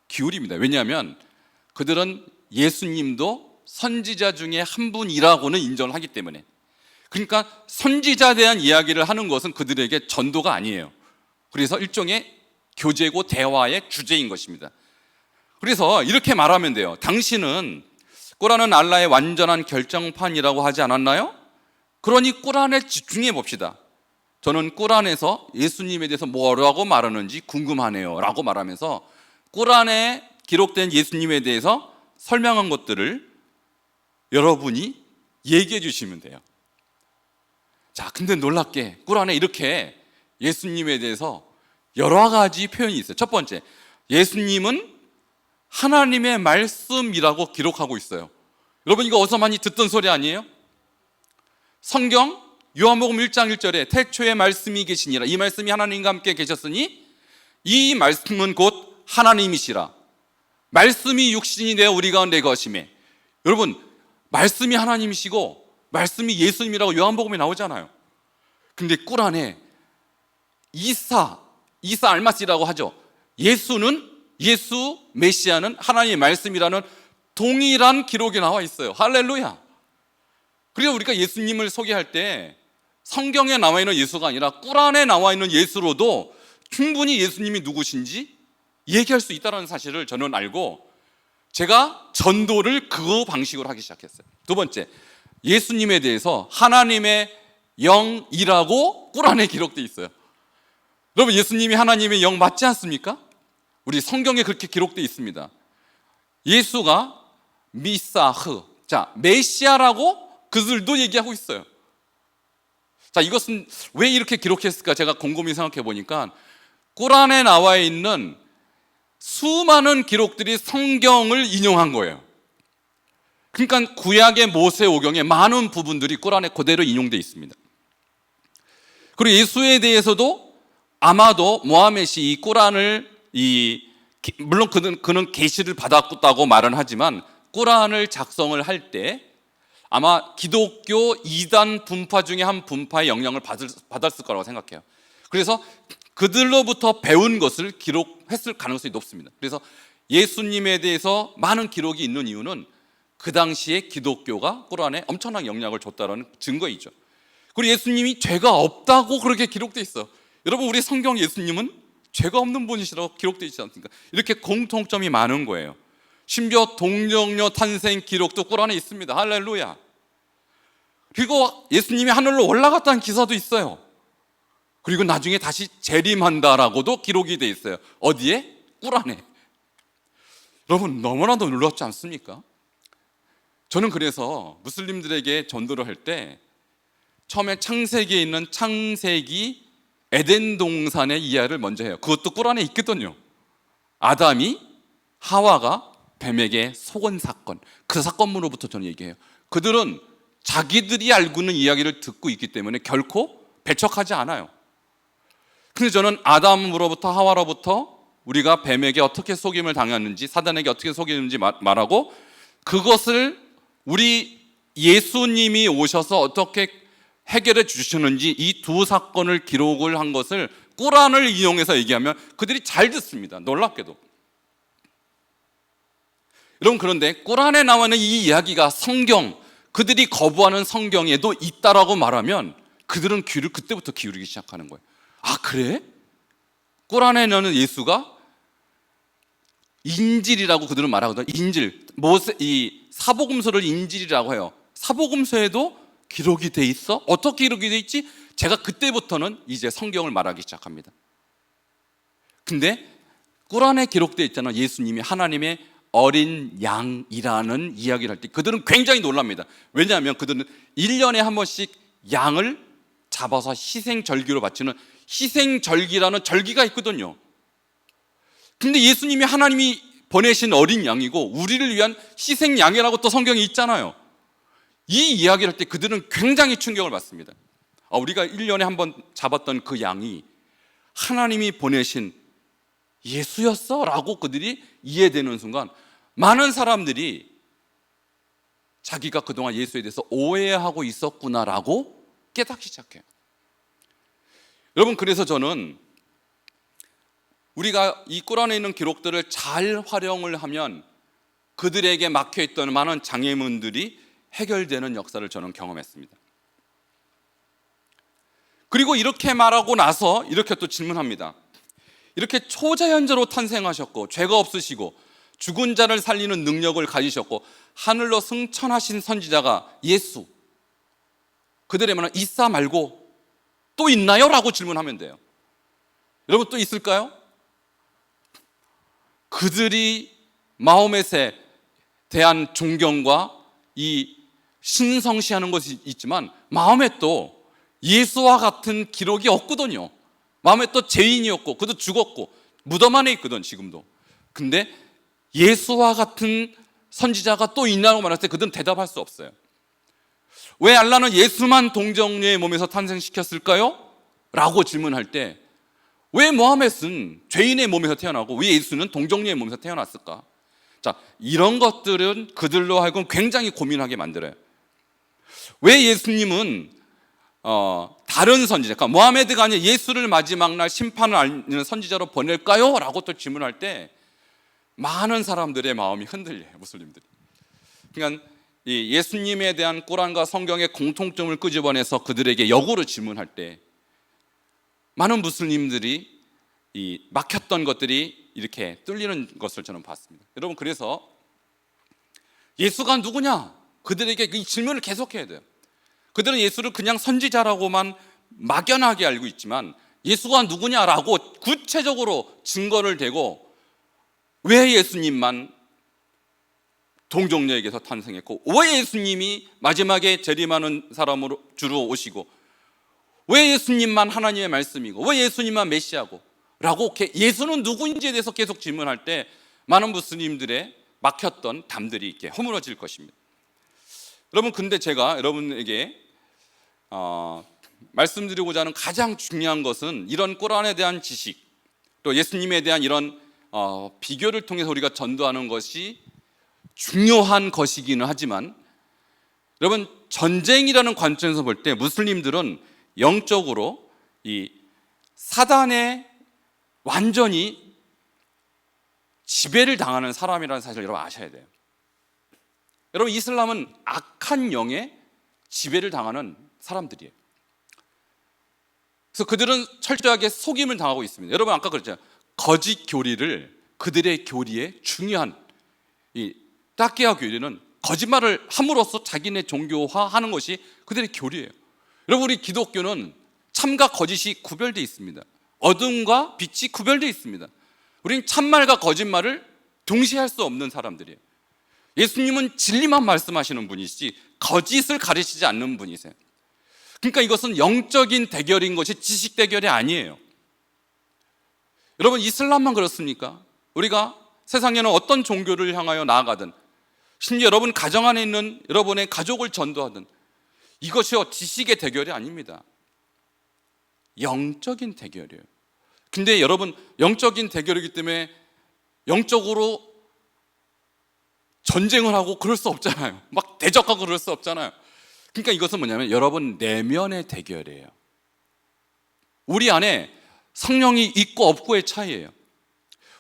기울입니다. 왜냐하면 그들은 예수님도 선지자 중에 한 분이라고는 인정을 하기 때문에. 그러니까 선지자에 대한 이야기를 하는 것은 그들에게 전도가 아니에요. 그래서 일종의 교제고 대화의 주제인 것입니다. 그래서 이렇게 말하면 돼요. 당신은 꾸란은 알라의 완전한 결정판이라고 하지 않았나요? 그러니 꾸란에 집중해 봅시다. 저는 꾸란에서 예수님에 대해서 뭐라고 말하는지 궁금하네요 라고 말하면서 꾸란에 기록된 예수님에 대해서 설명한 것들을 여러분이 얘기해 주시면 돼요. 자, 근데 놀랍게 꾸란에 이렇게 예수님에 대해서 여러 가지 표현이 있어요. 첫 번째, 예수님은 하나님의 말씀이라고 기록하고 있어요. 여러분 이거 어디서 많이 듣던 소리 아니에요? 성경 요한복음 1장 1절에 태초에 말씀이 계시니라, 이 말씀이 하나님과 함께 계셨으니 이 말씀은 곧 하나님이시라. 말씀이 육신이 되어 우리 가운데 거하심에. 여러분 말씀이 하나님이시고 말씀이 예수님이라고 요한복음에 나오잖아요. 근데 꾸란에 이사 알마시라고 하죠. 예수 메시아는 하나님의 말씀이라는 동일한 기록이 나와 있어요. 할렐루야. 그래서 우리가 예수님을 소개할 때 성경에 나와 있는 예수가 아니라 꾸란에 나와 있는 예수로도 충분히 예수님이 누구신지 얘기할 수 있다는 사실을 저는 알고 제가 전도를 그 방식으로 하기 시작했어요. 두 번째, 예수님에 대해서 하나님의 영이라고 꾸란에 기록되어 있어요. 여러분 예수님이 하나님의 영 맞지 않습니까? 우리 성경에 그렇게 기록되어 있습니다. 예수가 미사흐, 자 메시아라고 그들도 얘기하고 있어요. 자, 이것은 왜 이렇게 기록했을까 제가 곰곰이 생각해 보니까 꾸란에 나와 있는 수많은 기록들이 성경을 인용한 거예요. 그러니까 구약의 모세오경의 많은 부분들이 꾸란에 그대로 인용되어 있습니다. 그리고 예수에 대해서도 아마도 모하멧이 이 꾸란을 물론 그는 계시를 받았다고 말은 하지만 꾸란을 작성을 할 때 아마 기독교 이단 분파 중에 한 분파의 영향을 받았을 거라고 생각해요. 그래서 그들로부터 배운 것을 기록했을 가능성이 높습니다. 그래서 예수님에 대해서 많은 기록이 있는 이유는 그 당시에 기독교가 꾸란에 엄청난 영향을 줬다는 증거이죠. 그리고 예수님이 죄가 없다고 그렇게 기록되어 있어요. 여러분 우리 성경 예수님은 죄가 없는 분이시라고 기록되어 있지 않습니까? 이렇게 공통점이 많은 거예요. 심지어 동정녀 탄생 기록도 꾸란에 있습니다. 할렐루야. 그리고 예수님이 하늘로 올라갔다는 기사도 있어요. 그리고 나중에 다시 재림한다라고도 기록이 되어 있어요. 어디에? 꾸란에. 여러분 너무나도 놀랍지 않습니까? 저는 그래서 무슬림들에게 전도를 할 때 처음에 창세기에 있는 창세기 에덴 동산의 이야기를 먼저 해요. 그것도 꾸란에 있거든요. 아담이 하와가 뱀에게 속은 사건, 그 사건으로부터 저는 얘기해요. 그들은 자기들이 알고 있는 이야기를 듣고 있기 때문에 결코 배척하지 않아요. 근데 저는 아담으로부터 하와로부터 우리가 뱀에게 어떻게 속임을 당했는지, 사단에게 어떻게 속였는지 말하고 그것을 우리 예수님이 오셔서 어떻게 해결해 주셨는지 이 두 사건을 기록을 한 것을 꾸란을 이용해서 얘기하면 그들이 잘 듣습니다. 놀랍게도. 여러분, 그런데 꾸란에 나오는 이 이야기가 성경, 그들이 거부하는 성경에도 있다라고 말하면 그들은 귀를 그때부터 기울이기 시작하는 거예요. 아, 그래? 꾸란에 나오는 예수가 인질이라고 그들은 말하거든요. 인질, 이 사복음서를 인질이라고 해요. 사복음서에도 기록이 돼 있어? 어떻게 기록이 돼 있지? 제가 그때부터는 이제 성경을 말하기 시작합니다. 근데 꾸란에 기록되어 있잖아요. 예수님이 하나님의 어린 양이라는 이야기를 할 때 그들은 굉장히 놀랍니다. 왜냐하면 그들은 1년에 한 번씩 양을 잡아서 희생절기로 바치는 희생절기라는 절기가 있거든요. 근데 예수님이 하나님이 보내신 어린 양이고 우리를 위한 희생양이라고 또 성경에 있잖아요. 이 이야기를 할 때 그들은 굉장히 충격을 받습니다. 우리가 1년에 한 번 잡았던 그 양이 하나님이 보내신 예수였어? 라고 그들이 이해되는 순간 많은 사람들이 자기가 그동안 예수에 대해서 오해하고 있었구나라고 깨닫기 시작해요. 여러분, 그래서 저는 우리가 이 꾸란에 있는 기록들을 잘 활용을 하면 그들에게 막혀있던 많은 장애물들이 해결되는 역사를 저는 경험했습니다. 그리고 이렇게 말하고 나서 이렇게 또 질문합니다. 이렇게 초자연자로 탄생하셨고 죄가 없으시고 죽은 자를 살리는 능력을 가지셨고 하늘로 승천하신 선지자가 예수, 그들의 말은 있사 말고 또 있나요? 라고 질문하면 돼요. 여러분, 또 있을까요? 그들이 마호멧에 대한 존경과 이 신성시하는 것이 있지만 마호멧도 예수와 같은 기록이 없거든요. 마호멧도 죄인이었고 그도 죽었고 무덤 안에 있거든 지금도. 근데 예수와 같은 선지자가 또 있냐고 말할 때 그들은 대답할 수 없어요. 왜 알라는 예수만 동정녀의 몸에서 탄생시켰을까요? 라고 질문할 때 왜 모하멧은 죄인의 몸에서 태어나고 왜 예수는 동정녀의 몸에서 태어났을까? 자, 이런 것들은 그들로 하여금 굉장히 고민하게 만들어요. 왜 예수님은 다른 선지자, 그러니까 모하메드가 아니라 예수를 마지막 날 심판을 알리는 선지자로 보낼까요? 라고 또 질문할 때 많은 사람들의 마음이 흔들려요, 무슬림들이. 그러니까 이 예수님에 대한 꾸란과 성경의 공통점을 끄집어내서 그들에게 역으로 질문할 때 많은 무슬림들이 이 막혔던 것들이 이렇게 뚫리는 것을 저는 봤습니다. 여러분, 그래서 예수가 누구냐? 그들에게 이 질문을 계속해야 돼요. 그들은 예수를 그냥 선지자라고만 막연하게 알고 있지만 예수가 누구냐라고 구체적으로 증거를 대고 왜 예수님만 동정녀에게서 탄생했고 왜 예수님이 마지막에 재림하는 사람으로 주로 오시고 왜 예수님만 하나님의 말씀이고 왜 예수님만 메시아고 라고 예수는 누구인지에 대해서 계속 질문할 때 많은 무슬림들의 막혔던 담들이 이렇게 허물어질 것입니다. 여러분, 근데 제가 여러분에게 말씀드리고자 하는 가장 중요한 것은 이런 꾸란에 대한 지식 또 예수님에 대한 이런 비교를 통해서 우리가 전도하는 것이 중요한 것이기는 하지만 여러분, 전쟁이라는 관점에서 볼 때 무슬림들은 영적으로 이 사단의 완전히 지배를 당하는 사람이라는 사실을 여러분 아셔야 돼요. 여러분, 이슬람은 악한 영에 지배를 당하는 사람들이에요. 그래서 그들은 철저하게 속임을 당하고 있습니다. 여러분, 아까 그랬잖아요. 거짓 교리를 그들의 교리의 중요한 이 따끼아 교리는 거짓말을 함으로써 자기네 종교화하는 것이 그들의 교리예요. 여러분, 우리 기독교는 참과 거짓이 구별되어 있습니다. 어둠과 빛이 구별되어 있습니다. 우리는 참말과 거짓말을 동시에 할 수 없는 사람들이에요. 예수님은 진리만 말씀하시는 분이시지 거짓을 가르치지 않는 분이세요. 그러니까 이것은 영적인 대결인 것이 지식 대결이 아니에요. 여러분, 이슬람만 그렇습니까? 우리가 세상에는 어떤 종교를 향하여 나아가든 심지어 여러분 가정 안에 있는 여러분의 가족을 전도하든 이것이요 지식의 대결이 아닙니다. 영적인 대결이에요. 근데 여러분, 영적인 대결이기 때문에 영적으로 전쟁을 하고 그럴 수 없잖아요. 막 대적하고 그럴 수 없잖아요. 그러니까 이것은 뭐냐면 여러분 내면의 대결이에요. 우리 안에 성령이 있고 없고의 차이예요.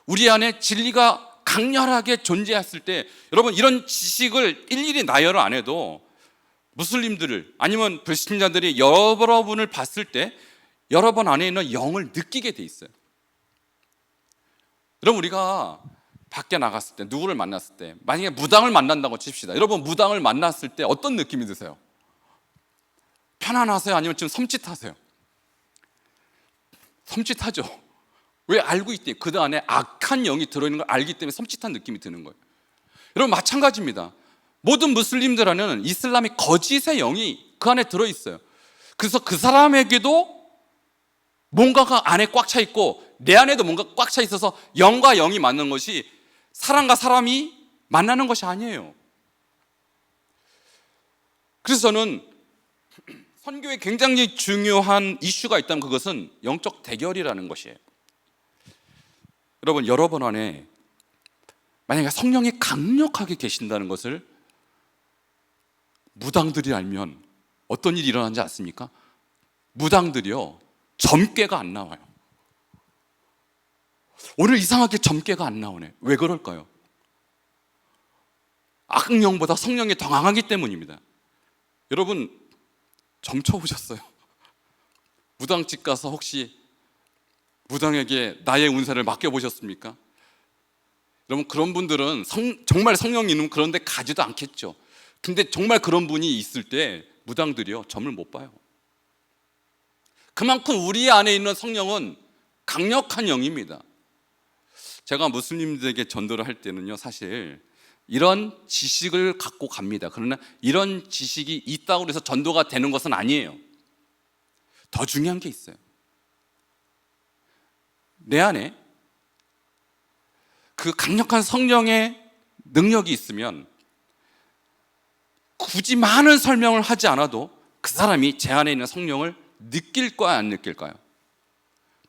우리 안에 진리가 강렬하게 존재했을 때 여러분 이런 지식을 일일이 나열을 안 해도 무슬림들을 아니면 불신자들이 여러분을 봤을 때 여러분 안에 있는 영을 느끼게 돼 있어요. 여러분 우리가 밖에 나갔을 때 누구를 만났을 때 만약에 무당을 만난다고 칩시다. 여러분 무당을 만났을 때 어떤 느낌이 드세요? 편안하세요? 아니면 좀 섬찟하세요? 섬찟하죠. 왜? 알고 있대. 그 안에 악한 영이 들어있는 걸 알기 때문에 섬찟한 느낌이 드는 거예요. 여러분 마찬가지입니다. 모든 무슬림들 안에는 이슬람의 거짓의 영이 그 안에 들어있어요. 그래서 그 사람에게도 뭔가가 안에 꽉 차 있고 내 안에도 뭔가 꽉 차 있어서 영과 영이 만난 것이 사람과 사람이 만나는 것이 아니에요. 그래서 저는 선교에 굉장히 중요한 이슈가 있다면 그것은 영적 대결이라는 것이에요. 여러분 안에 만약에 성령이 강력하게 계신다는 것을 무당들이 알면 어떤 일이 일어나는지 아십니까? 무당들이요 점괘가 안 나와요. 오늘 이상하게 점괘가 안 나오네. 왜 그럴까요? 악령보다 성령이 더 강하기 때문입니다. 여러분 점 쳐보셨어요? 무당집 가서 혹시 무당에게 나의 운세를 맡겨보셨습니까? 여러분 그런 분들은 정말 성령이 있는 그런 데 가지도 않겠죠. 근데 정말 그런 분이 있을 때 무당들이요 점을 못 봐요. 그만큼 우리 안에 있는 성령은 강력한 영입니다. 제가 무슬림들에게 전도를 할 때는요 사실 이런 지식을 갖고 갑니다. 그러나 이런 지식이 있다고 해서 전도가 되는 것은 아니에요. 더 중요한 게 있어요. 내 안에 그 강력한 성령의 능력이 있으면 굳이 많은 설명을 하지 않아도 그 사람이 제 안에 있는 성령을 느낄까요, 안 느낄까요?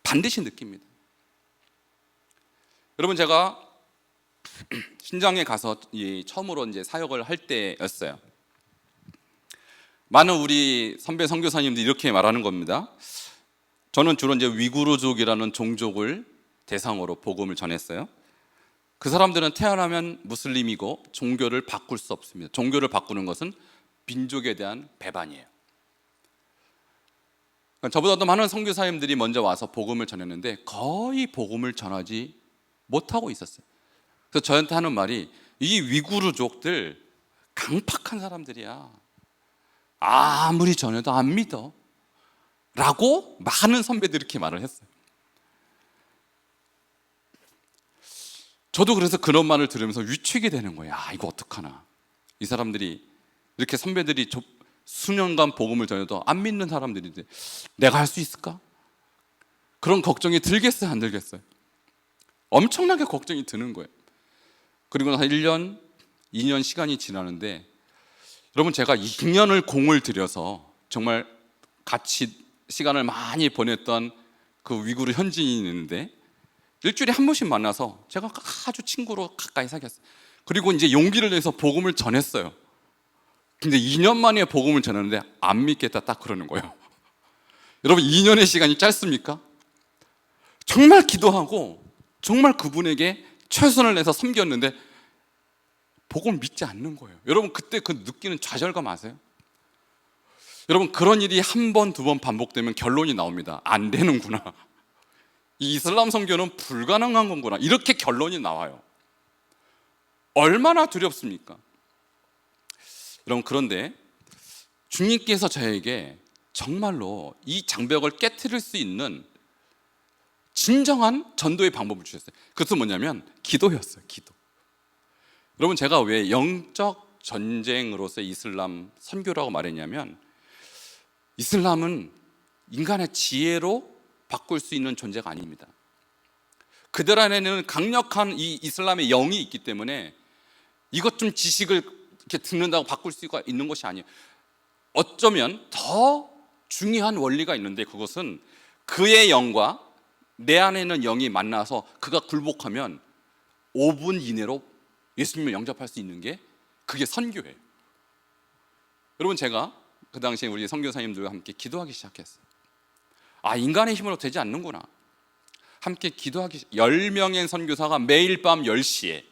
반드시 느낍니다. 여러분 제가 신장에 가서 처음으로 이제 사역을 할 때였어요. 많은 우리 선배 선교사님들이 이렇게 말하는 겁니다. 저는 주로 이제 위구르족이라는 종족을 대상으로 복음을 전했어요. 그 사람들은 태어나면 무슬림이고 종교를 바꿀 수 없습니다. 종교를 바꾸는 것은 민족에 대한 배반이에요. 저보다도 많은 선교사님들이 먼저 와서 복음을 전했는데 거의 복음을 전하지 못하고 있었어요. 그래서 저한테 하는 말이 이 위구르족들 강팍한 사람들이야. 아무리 전해도 안 믿어. 라고 많은 선배들이 이렇게 말을 했어요. 저도 그래서 그런 말을 들으면서 위축이 되는 거예요. 아, 이거 어떡하나. 이 사람들이 이렇게 선배들이 수년간 복음을 전해도 안 믿는 사람들인데 내가 할 수 있을까? 그런 걱정이 들겠어요, 안 들겠어요? 엄청나게 걱정이 드는 거예요. 그리고 나서 1년, 2년 시간이 지나는데 여러분 제가 2년을 공을 들여서 정말 같이 시간을 많이 보냈던 그 위구르 현지인이 있는데 일주일에 한 번씩 만나서 제가 아주 친구로 가까이 사귀었어요. 그리고 이제 용기를 내서 복음을 전했어요. 근데 2년 만에 복음을 전했는데 안 믿겠다 딱 그러는 거예요. 여러분 2년의 시간이 짧습니까? 정말 기도하고 정말 그분에게 최선을 내서 섬겼는데 복음을 믿지 않는 거예요. 여러분 그때 그 느끼는 좌절감 아세요? 여러분 그런 일이 한 번, 두 번 반복되면 결론이 나옵니다. 안 되는구나. 이 이슬람 선교는 불가능한 건구나. 이렇게 결론이 나와요. 얼마나 두렵습니까? 여러분 그런데 주님께서 저에게 정말로 이 장벽을 깨트릴 수 있는 진정한 전도의 방법을 주셨어요. 그것은 뭐냐면 기도였어요. 기도. 여러분 제가 왜 영적 전쟁으로서의 이슬람 선교라고 말했냐면 이슬람은 인간의 지혜로 바꿀 수 있는 존재가 아닙니다. 그들 안에는 강력한 이 이슬람의 영이 있기 때문에 이것 좀 지식을 이렇게 듣는다고 바꿀 수가 있는 것이 아니에요. 어쩌면 더 중요한 원리가 있는데 그것은 그의 영과 내 안에 있는 영이 만나서 그가 굴복하면 5분 이내로 예수님을 영접할 수 있는 게 그게 선교예요. 여러분, 제가 그 당시에 우리 선교사님들과 함께 기도하기 시작했어요. 인간의 힘으로 되지 않는구나. 함께 기도하기 10명의 선교사가 매일 밤 10시에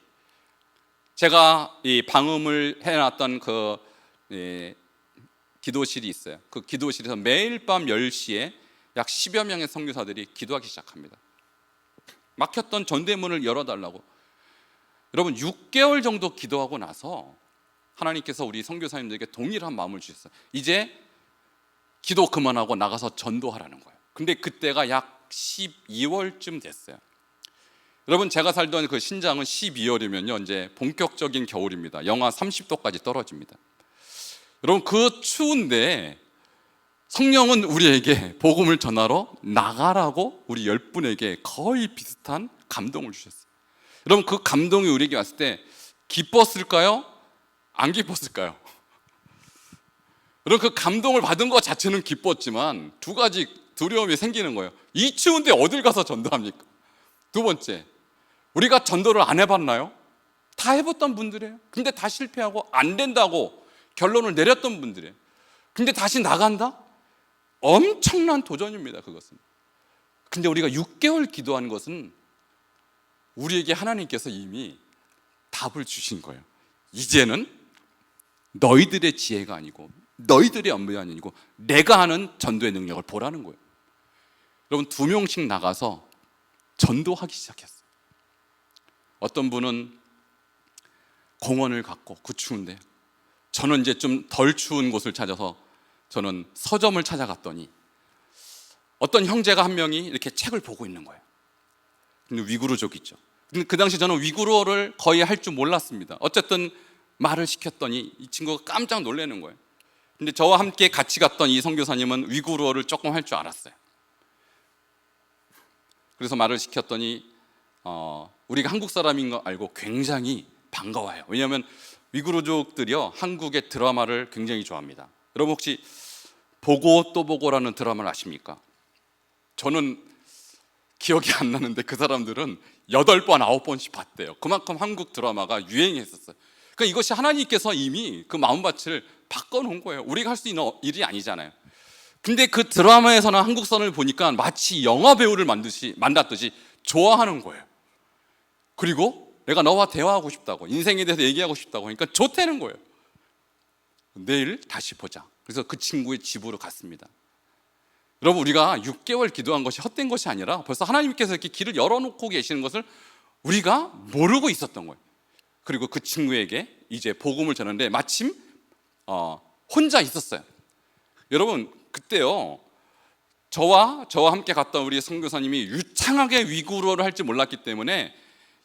제가 이 방음을 해놨던 그 기도실이 있어요. 그 기도실에서 매일 밤 10시에 약 10여 명의 선교사들이 기도하기 시작합니다. 막혔던 전대문을 열어달라고. 여러분, 6개월 정도 기도하고 나서 하나님께서 우리 선교사님들에게 동일한 마음을 주셨어요. 이제 기도 그만하고 나가서 전도하라는 거예요. 근데 그때가 약 12월쯤 됐어요. 여러분, 제가 살던 그 신장은 12월이면요 이제 본격적인 겨울입니다. 영하 30도까지 떨어집니다. 여러분, 그 추운데 성령은 우리에게 복음을 전하러 나가라고 우리 10분에게 거의 비슷한 감동을 주셨어요. 여러분, 그 감동이 우리에게 왔을 때 기뻤을까요? 안 기뻤을까요? 여러분, 그 감동을 받은 것 자체는 기뻤지만 두 가지 두려움이 생기는 거예요. 이 추운데 어딜 가서 전도합니까? 두 번째, 우리가 전도를 안 해봤나요? 다 해봤던 분들이에요. 근데 다 실패하고 안 된다고 결론을 내렸던 분들이에요. 근데 다시 나간다? 엄청난 도전입니다, 그것은. 근데 우리가 6개월 기도한 것은 우리에게 하나님께서 이미 답을 주신 거예요. 이제는 너희들의 지혜가 아니고 너희들의 연명이 아니고 내가 하는 전도의 능력을 보라는 거예요. 여러분, 2명씩 나가서 전도하기 시작했어요. 어떤 분은 공원을 갔고 그 추운데, 저는 이제 좀 덜 추운 곳을 찾아서 저는 서점을 찾아갔더니 어떤 형제가 한 명이 이렇게 책을 보고 있는 거예요. 근데 위구르족이죠. 근데 그 당시 저는 위구르어를 거의 할 줄 몰랐습니다. 어쨌든 말을 시켰더니 이 친구가 깜짝 놀라는 거예요. 근데 저와 함께 같이 갔던 이 선교사님은 위구르어를 조금 할 줄 알았어요. 그래서 말을 시켰더니 우리가 한국 사람인 거 알고 굉장히 반가워요. 왜냐하면 위구르족들이요 한국의 드라마를 굉장히 좋아합니다. 여러분, 혹시 보고 또 보고라는 드라마를 아십니까? 저는 기억이 안 나는데 그 사람들은 8번, 9번씩 봤대요. 그만큼 한국 드라마가 유행했었어요. 그러니까 이것이 하나님께서 이미 그 마음밭을 바꿔놓은 거예요. 우리가 할 수 있는 일이 아니잖아요. 근데 그 드라마에서는 한국선을 보니까 마치 영화 배우를 만났듯이 좋아하는 거예요. 그리고 내가 너와 대화하고 싶다고, 인생에 대해서 얘기하고 싶다고 하니까 좋다는 거예요. 내일 다시 보자. 그래서 그 친구의 집으로 갔습니다. 여러분, 우리가 6개월 기도한 것이 헛된 것이 아니라 벌써 하나님께서 이렇게 길을 열어놓고 계시는 것을 우리가 모르고 있었던 거예요. 그리고 그 친구에게 이제 복음을 전하는데 마침 혼자 있었어요. 여러분, 그때요 저와 함께 갔던 우리 선교사님이 유창하게 위구르어를 할 줄 몰랐기 때문에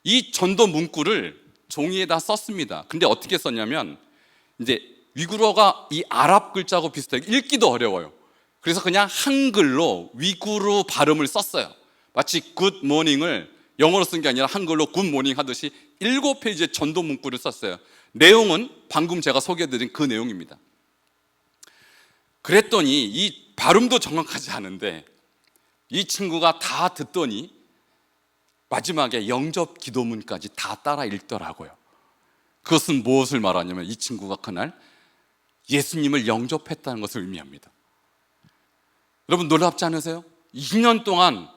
이 전도 문구를 종이에다 썼습니다. 근데 어떻게 썼냐면, 이제 위구르어가 이 아랍 글자하고 비슷해요. 읽기도 어려워요. 그래서 그냥 한글로 위구르 발음을 썼어요. 마치 굿 모닝을 영어로 쓴 게 아니라 한글로 굿 모닝 하듯이 7페이지의 전도 문구를 썼어요. 내용은 방금 제가 소개해드린 그 내용입니다. 그랬더니 이 발음도 정확하지 않은데 이 친구가 다 듣더니 마지막에 영접 기도문까지 다 따라 읽더라고요. 그것은 무엇을 말하냐면 이 친구가 그날 예수님을 영접했다는 것을 의미합니다. 여러분, 놀랍지 않으세요? 2년 동안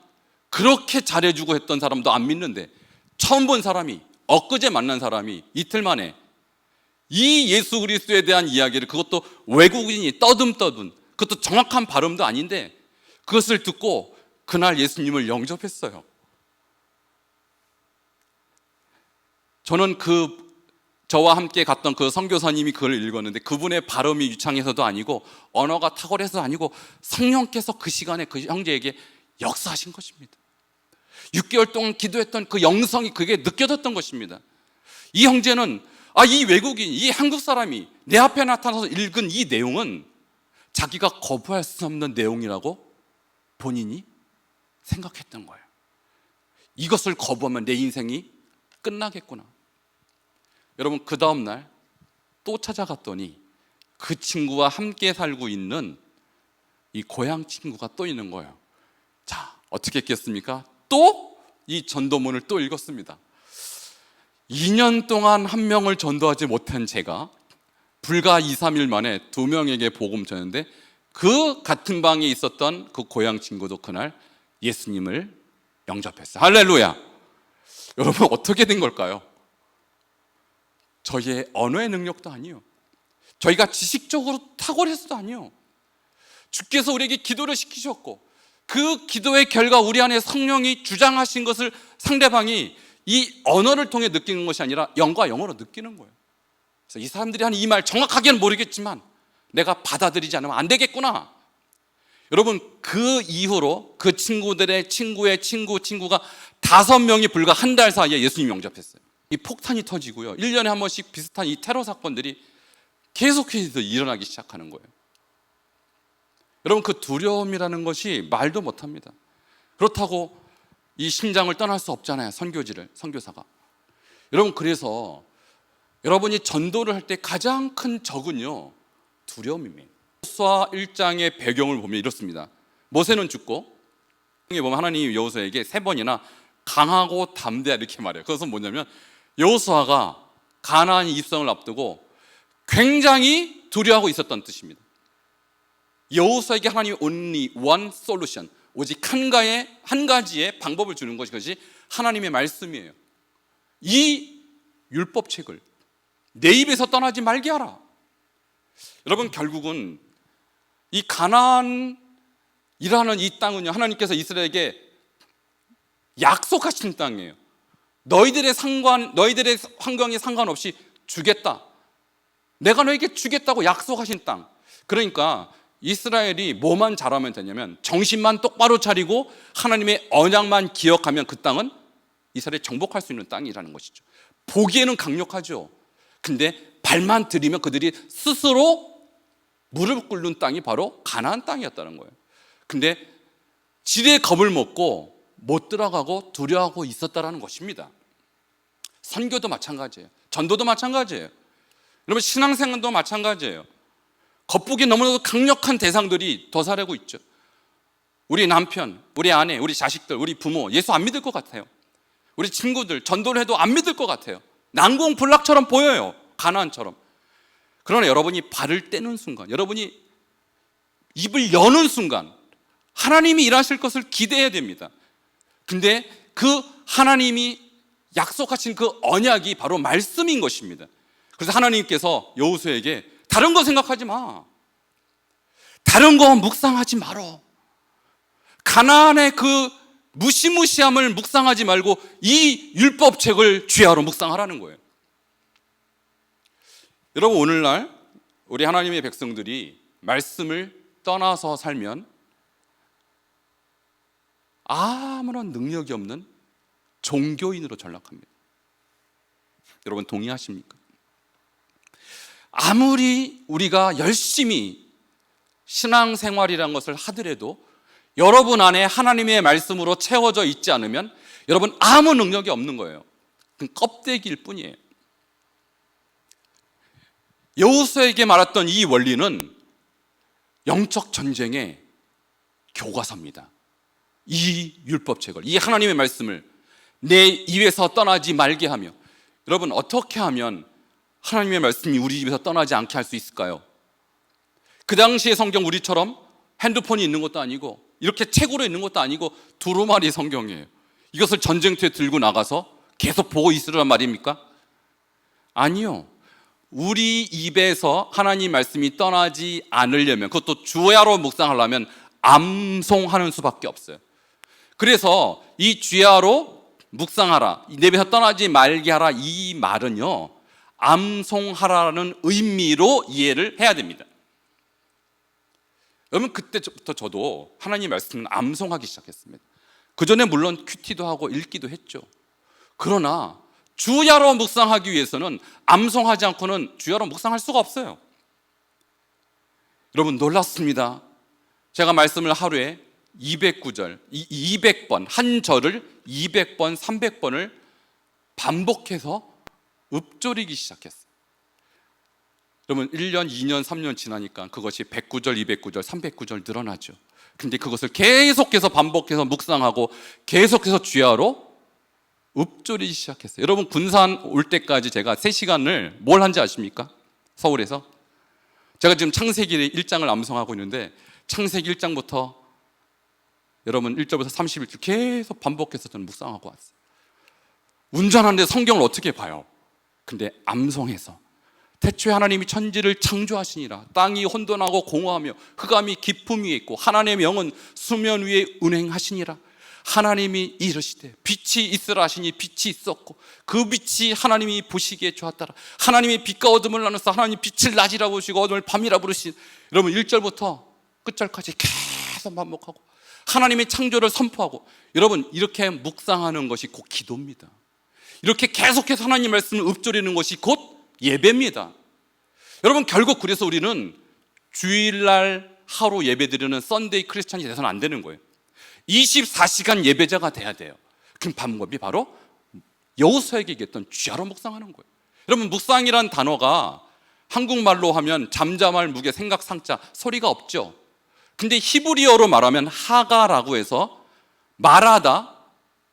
그렇게 잘해주고 했던 사람도 안 믿는데 처음 본 사람이, 엊그제 만난 사람이 이틀 만에 이 예수 그리스도에 대한 이야기를, 그것도 외국인이 떠듬떠듬, 그것도 정확한 발음도 아닌데 그것을 듣고 그날 예수님을 영접했어요. 저는 저와 함께 갔던 그 선교사님이 그걸 읽었는데 그분의 발음이 유창해서도 아니고 언어가 탁월해서도 아니고 성령께서 그 시간에 그 형제에게 역사하신 것입니다. 6개월 동안 기도했던 그 영성이 그게 느껴졌던 것입니다. 이 형제는 이 외국인, 이 한국 사람이 내 앞에 나타나서 읽은 이 내용은 자기가 거부할 수 없는 내용이라고 본인이 생각했던 거예요. 이것을 거부하면 내 인생이 끝나겠구나. 여러분, 그 다음날 또 찾아갔더니 그 친구와 함께 살고 있는 이 고향 친구가 또 있는 거예요. 자, 어떻게 했겠습니까? 또 이 전도문을 또 읽었습니다. 2년 동안 한 명을 전도하지 못한 제가 불과 2, 3일 만에 2명에게 복음 전했는데, 그 같은 방에 있었던 그 고향 친구도 그날 예수님을 영접했어요. 할렐루야. 여러분, 어떻게 된 걸까요? 저희의 언어의 능력도 아니요, 저희가 지식적으로 탁월해서도 아니요, 주께서 우리에게 기도를 시키셨고 그 기도의 결과 우리 안에 성령이 주장하신 것을 상대방이 이 언어를 통해 느끼는 것이 아니라 영과 영어로 느끼는 거예요. 그래서 이 사람들이 하는 이 말 정확하게는 모르겠지만 내가 받아들이지 않으면 안 되겠구나. 여러분, 그 이후로 그 친구들의 친구의 친구가 5명이 불과 한 달 사이에 예수님 영접했어요. 이 폭탄이 터지고요, 1년에 한 번씩 비슷한 이 테러 사건들이 계속해서 일어나기 시작하는 거예요. 여러분, 그 두려움이라는 것이 말도 못합니다. 그렇다고 이 심장을 떠날 수 없잖아요, 선교사가. 여러분, 그래서 여러분이 전도를 할 때 가장 큰 적은요, 두려움입니다. 여호수아 1장의 배경을 보면 이렇습니다. 모세는 죽고, 여기 보면 하나님이 여호수아에게 3번이나 강하고 담대하 이렇게 말해요. 그것은 뭐냐면 여호수아가 가나안 입성을 앞두고 굉장히 두려워하고 있었던 뜻입니다. 여호수아에게 하나님이 only one solution, 오직 한 가지의 방법을 주는 것이 하나님의 말씀이에요. 이 율법책을 내 입에서 떠나지 말게 하라. 여러분, 결국은 이 가나안이라는 이 땅은요, 하나님께서 이스라엘에게 약속하신 땅이에요. 너희들의 환경에 상관없이 주겠다. 내가 너에게 주겠다고 약속하신 땅. 그러니까 이스라엘이 뭐만 잘하면 되냐면 정신만 똑바로 차리고 하나님의 언약만 기억하면 그 땅은 이스라엘이 정복할 수 있는 땅이라는 것이죠. 보기에는 강력하죠. 근데 발만 들이면 그들이 스스로 무릎 꿇는 땅이 바로 가나안 땅이었다는 거예요. 근데 지레 겁을 먹고 못 들어가고 두려워하고 있었다는 것입니다. 선교도 마찬가지예요. 전도도 마찬가지예요. 여러분, 신앙생활도 마찬가지예요. 겉보기 너무나도 강력한 대상들이 도사리고 있죠. 우리 남편, 우리 아내, 우리 자식들, 우리 부모 예수 안 믿을 것 같아요. 우리 친구들 전도를 해도 안 믿을 것 같아요. 난공불락처럼 보여요, 가나안처럼. 그러나 여러분이 발을 떼는 순간, 여러분이 입을 여는 순간 하나님이 일하실 것을 기대해야 됩니다. 근데 그 하나님이 약속하신 그 언약이 바로 말씀인 것입니다. 그래서 하나님께서 여호수아에게 다른 거 생각하지 마, 다른 거 묵상하지 말어, 가나안의 그 무시무시함을 묵상하지 말고 이 율법책을 주야로 묵상하라는 거예요. 여러분, 오늘날 우리 하나님의 백성들이 말씀을 떠나서 살면 아무런 능력이 없는 종교인으로 전락합니다. 여러분, 동의하십니까? 아무리 우리가 열심히 신앙생활이라는 것을 하더라도 여러분 안에 하나님의 말씀으로 채워져 있지 않으면 여러분 아무 능력이 없는 거예요. 그건 껍데기일 뿐이에요. 여호수아에게 말했던 이 원리는 영적 전쟁의 교과서입니다. 이 율법책을, 이 하나님의 말씀을 내 입에서 떠나지 말게 하며, 여러분, 어떻게 하면 하나님의 말씀이 우리 입에서 떠나지 않게 할 수 있을까요? 그 당시의 성경 우리처럼 핸드폰이 있는 것도 아니고 이렇게 책으로 있는 것도 아니고 두루마리 성경이에요. 이것을 전쟁터에 들고 나가서 계속 보고 있으란 말입니까? 아니요. 우리 입에서 하나님 말씀이 떠나지 않으려면, 그것도 주야로 묵상하려면 암송하는 수밖에 없어요. 그래서 이 주야로 묵상하라, 내 입에서 떠나지 말게 하라, 이 말은요, 암송하라는 의미로 이해를 해야 됩니다. 여러분, 그때부터 저도 하나님 말씀은 암송하기 시작했습니다. 그 전에 물론 큐티도 하고 읽기도 했죠. 그러나 주야로 묵상하기 위해서는 암송하지 않고는 주야로 묵상할 수가 없어요. 여러분, 놀랍습니다. 제가 말씀을 하루에 200구절, 200번, 한 절을 200번, 300번을 반복해서 읊조리기 시작했어요. 여러분, 1년, 2년, 3년 지나니까 그것이 100구절, 200구절, 300구절 늘어나죠. 근데 그것을 계속해서 반복해서 묵상하고 계속해서 주야로 읊조리기 시작했어요. 여러분, 군산 올 때까지 제가 3시간을 뭘 한지 아십니까? 서울에서. 제가 지금 창세기 1장을 암송하고 있는데 창세기 1장부터 여러분 1절부터 31절 계속 반복해서 저는 묵상하고 왔어요. 운전하는데 성경을 어떻게 봐요? 근데 암송해서 태초에 하나님이 천지를 창조하시니라. 땅이 혼돈하고 공허하며 흑암이 깊음 위에 있고 하나님의 영은 수면 위에 운행하시니라. 하나님이 이르시되 빛이 있으라 하시니 빛이 있었고 그 빛이 하나님이 보시기에 좋았더라. 하나님이 빛과 어둠을 나눠서 하나님이 빛을 낮이라 부르시고 어둠을 밤이라 부르신. 여러분 1절부터 끝절까지 계속 반복하고 하나님의 창조를 선포하고, 여러분 이렇게 묵상하는 것이 곧 기도입니다. 이렇게 계속해서 하나님 말씀을 읊조리는 것이 곧 예배입니다. 여러분, 결국 그래서 우리는 주일날 하루 예배드리는 썬데이 크리스찬이 돼서는 안 되는 거예요. 24시간 예배자가 돼야 돼요. 그 방법이 바로 여호수아에게 얘기했던 주야로 묵상하는 거예요. 여러분, 묵상이란 단어가 한국말로 하면 잠잠할 무게 생각 상자 소리가 없죠. 근데 히브리어로 말하면 하가라고 해서 말하다,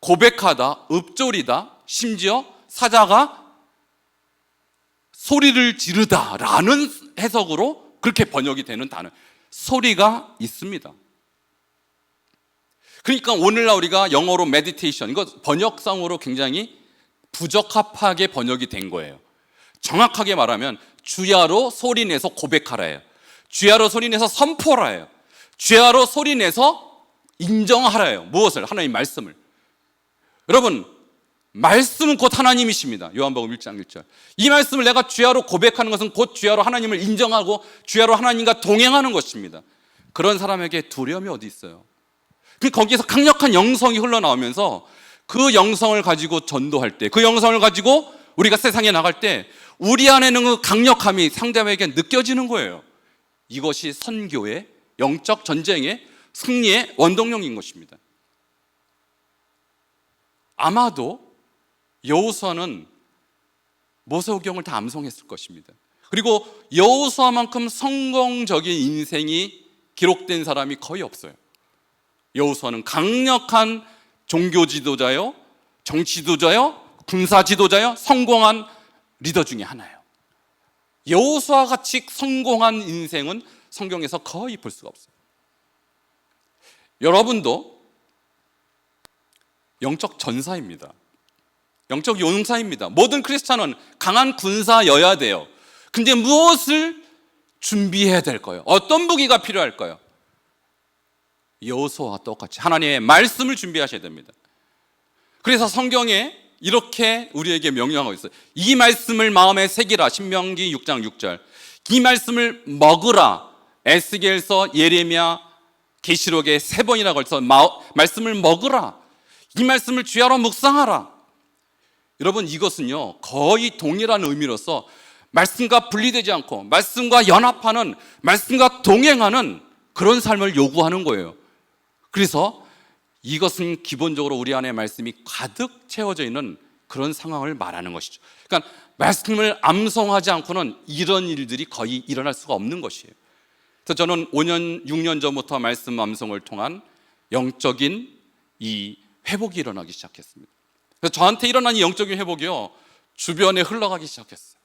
고백하다, 읊조리다, 심지어 사자가 소리를 지르다 라는 해석으로 그렇게 번역이 되는 단어, 소리가 있습니다. 그러니까 오늘날 우리가 영어로 메디테이션, 이거 번역상으로 굉장히 부적합하게 번역이 된 거예요. 정확하게 말하면 주야로 소리내서 고백하라예요. 주야로 소리내서 선포라예요. 주야로 소리내서 인정하라예요. 무엇을? 하나님 말씀을. 여러분, 말씀은 곧 하나님이십니다. 요한복음 1장 1절. 이 말씀을 내가 주야로 고백하는 것은 곧 주야로 하나님을 인정하고 주야로 하나님과 동행하는 것입니다. 그런 사람에게 두려움이 어디 있어요? 거기에서 강력한 영성이 흘러나오면서 그 영성을 가지고 전도할 때, 그 영성을 가지고 우리가 세상에 나갈 때 우리 안에는 그 강력함이 상대방에게 느껴지는 거예요. 이것이 선교의 영적 전쟁의 승리의 원동력인 것입니다. 아마도 여호수아는 모세오경을 다 암송했을 것입니다. 그리고 여호수아만큼 성공적인 인생이 기록된 사람이 거의 없어요. 여호수아는 강력한 종교 지도자요, 정치 지도자요, 군사 지도자요, 성공한 리더 중에 하나예요. 여호수아 같이 성공한 인생은 성경에서 거의 볼 수가 없어요. 여러분도 영적 전사입니다. 영적 용사입니다. 모든 크리스찬은 강한 군사여야 돼요. 근데 무엇을 준비해야 될까요? 어떤 무기가 필요할까요? 여호수아와 똑같이 하나님의 말씀을 준비하셔야 됩니다. 그래서 성경에 이렇게 우리에게 명령하고 있어요. 이 말씀을 마음에 새기라. 신명기 6장 6절. 이 말씀을 먹으라. 에스겔서, 예레미야, 계시록에 3번이나 걸쳐서 말씀을 먹으라. 이 말씀을 주야로 묵상하라. 여러분, 이것은요 거의 동일한 의미로서 말씀과 분리되지 않고 말씀과 연합하는, 말씀과 동행하는 그런 삶을 요구하는 거예요. 그래서 이것은 기본적으로 우리 안에 말씀이 가득 채워져 있는 그런 상황을 말하는 것이죠. 그러니까 말씀을 암송하지 않고는 이런 일들이 거의 일어날 수가 없는 것이에요. 그래서 저는 5년, 6년 전부터 말씀 암송을 통한 영적인 이 회복이 일어나기 시작했습니다. 그래서 저한테 일어난 이 영적인 회복이요 주변에 흘러가기 시작했어요.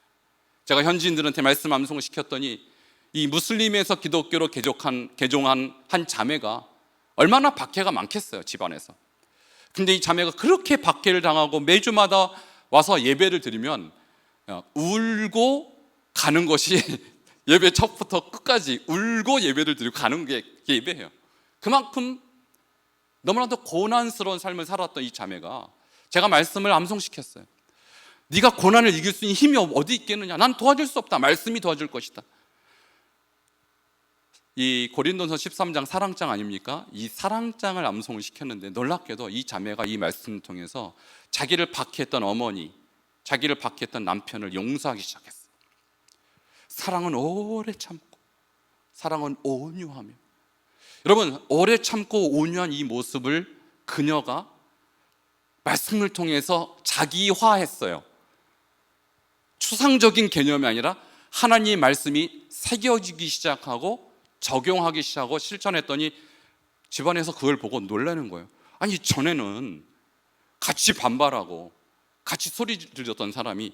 제가 현지인들한테 말씀 암송을 시켰더니 이 무슬림에서 기독교로 개종한 한 자매가 얼마나 박해가 많겠어요, 집안에서. 근데 이 자매가 그렇게 박해를 당하고 매주마다 와서 예배를 드리면 울고 가는 것이 예배 첫부터 끝까지 울고 예배를 드리고 가는 게 예배예요. 그만큼 너무나도 고난스러운 삶을 살았던 이 자매가 제가 말씀을 암송시켰어요. 네가 고난을 이길 수 있는 힘이 어디 있겠느냐? 난 도와줄 수 없다. 말씀이 도와줄 것이다. 이 고린도서 13장 사랑장 아닙니까? 이 사랑장을 암송을 시켰는데 놀랍게도 이 자매가 이 말씀을 통해서 자기를 박해했던 어머니, 자기를 박해했던 남편을 용서하기 시작했어요. 사랑은 오래 참고, 사랑은 온유하며. 여러분, 오래 참고 온유한 이 모습을 그녀가 말씀을 통해서 자기화했어요. 추상적인 개념이 아니라 하나님의 말씀이 새겨지기 시작하고 적용하기 시작하고 실천했더니 집안에서 그걸 보고 놀라는 거예요. 아니, 전에는 같이 반발하고 같이 소리 질렀던 사람이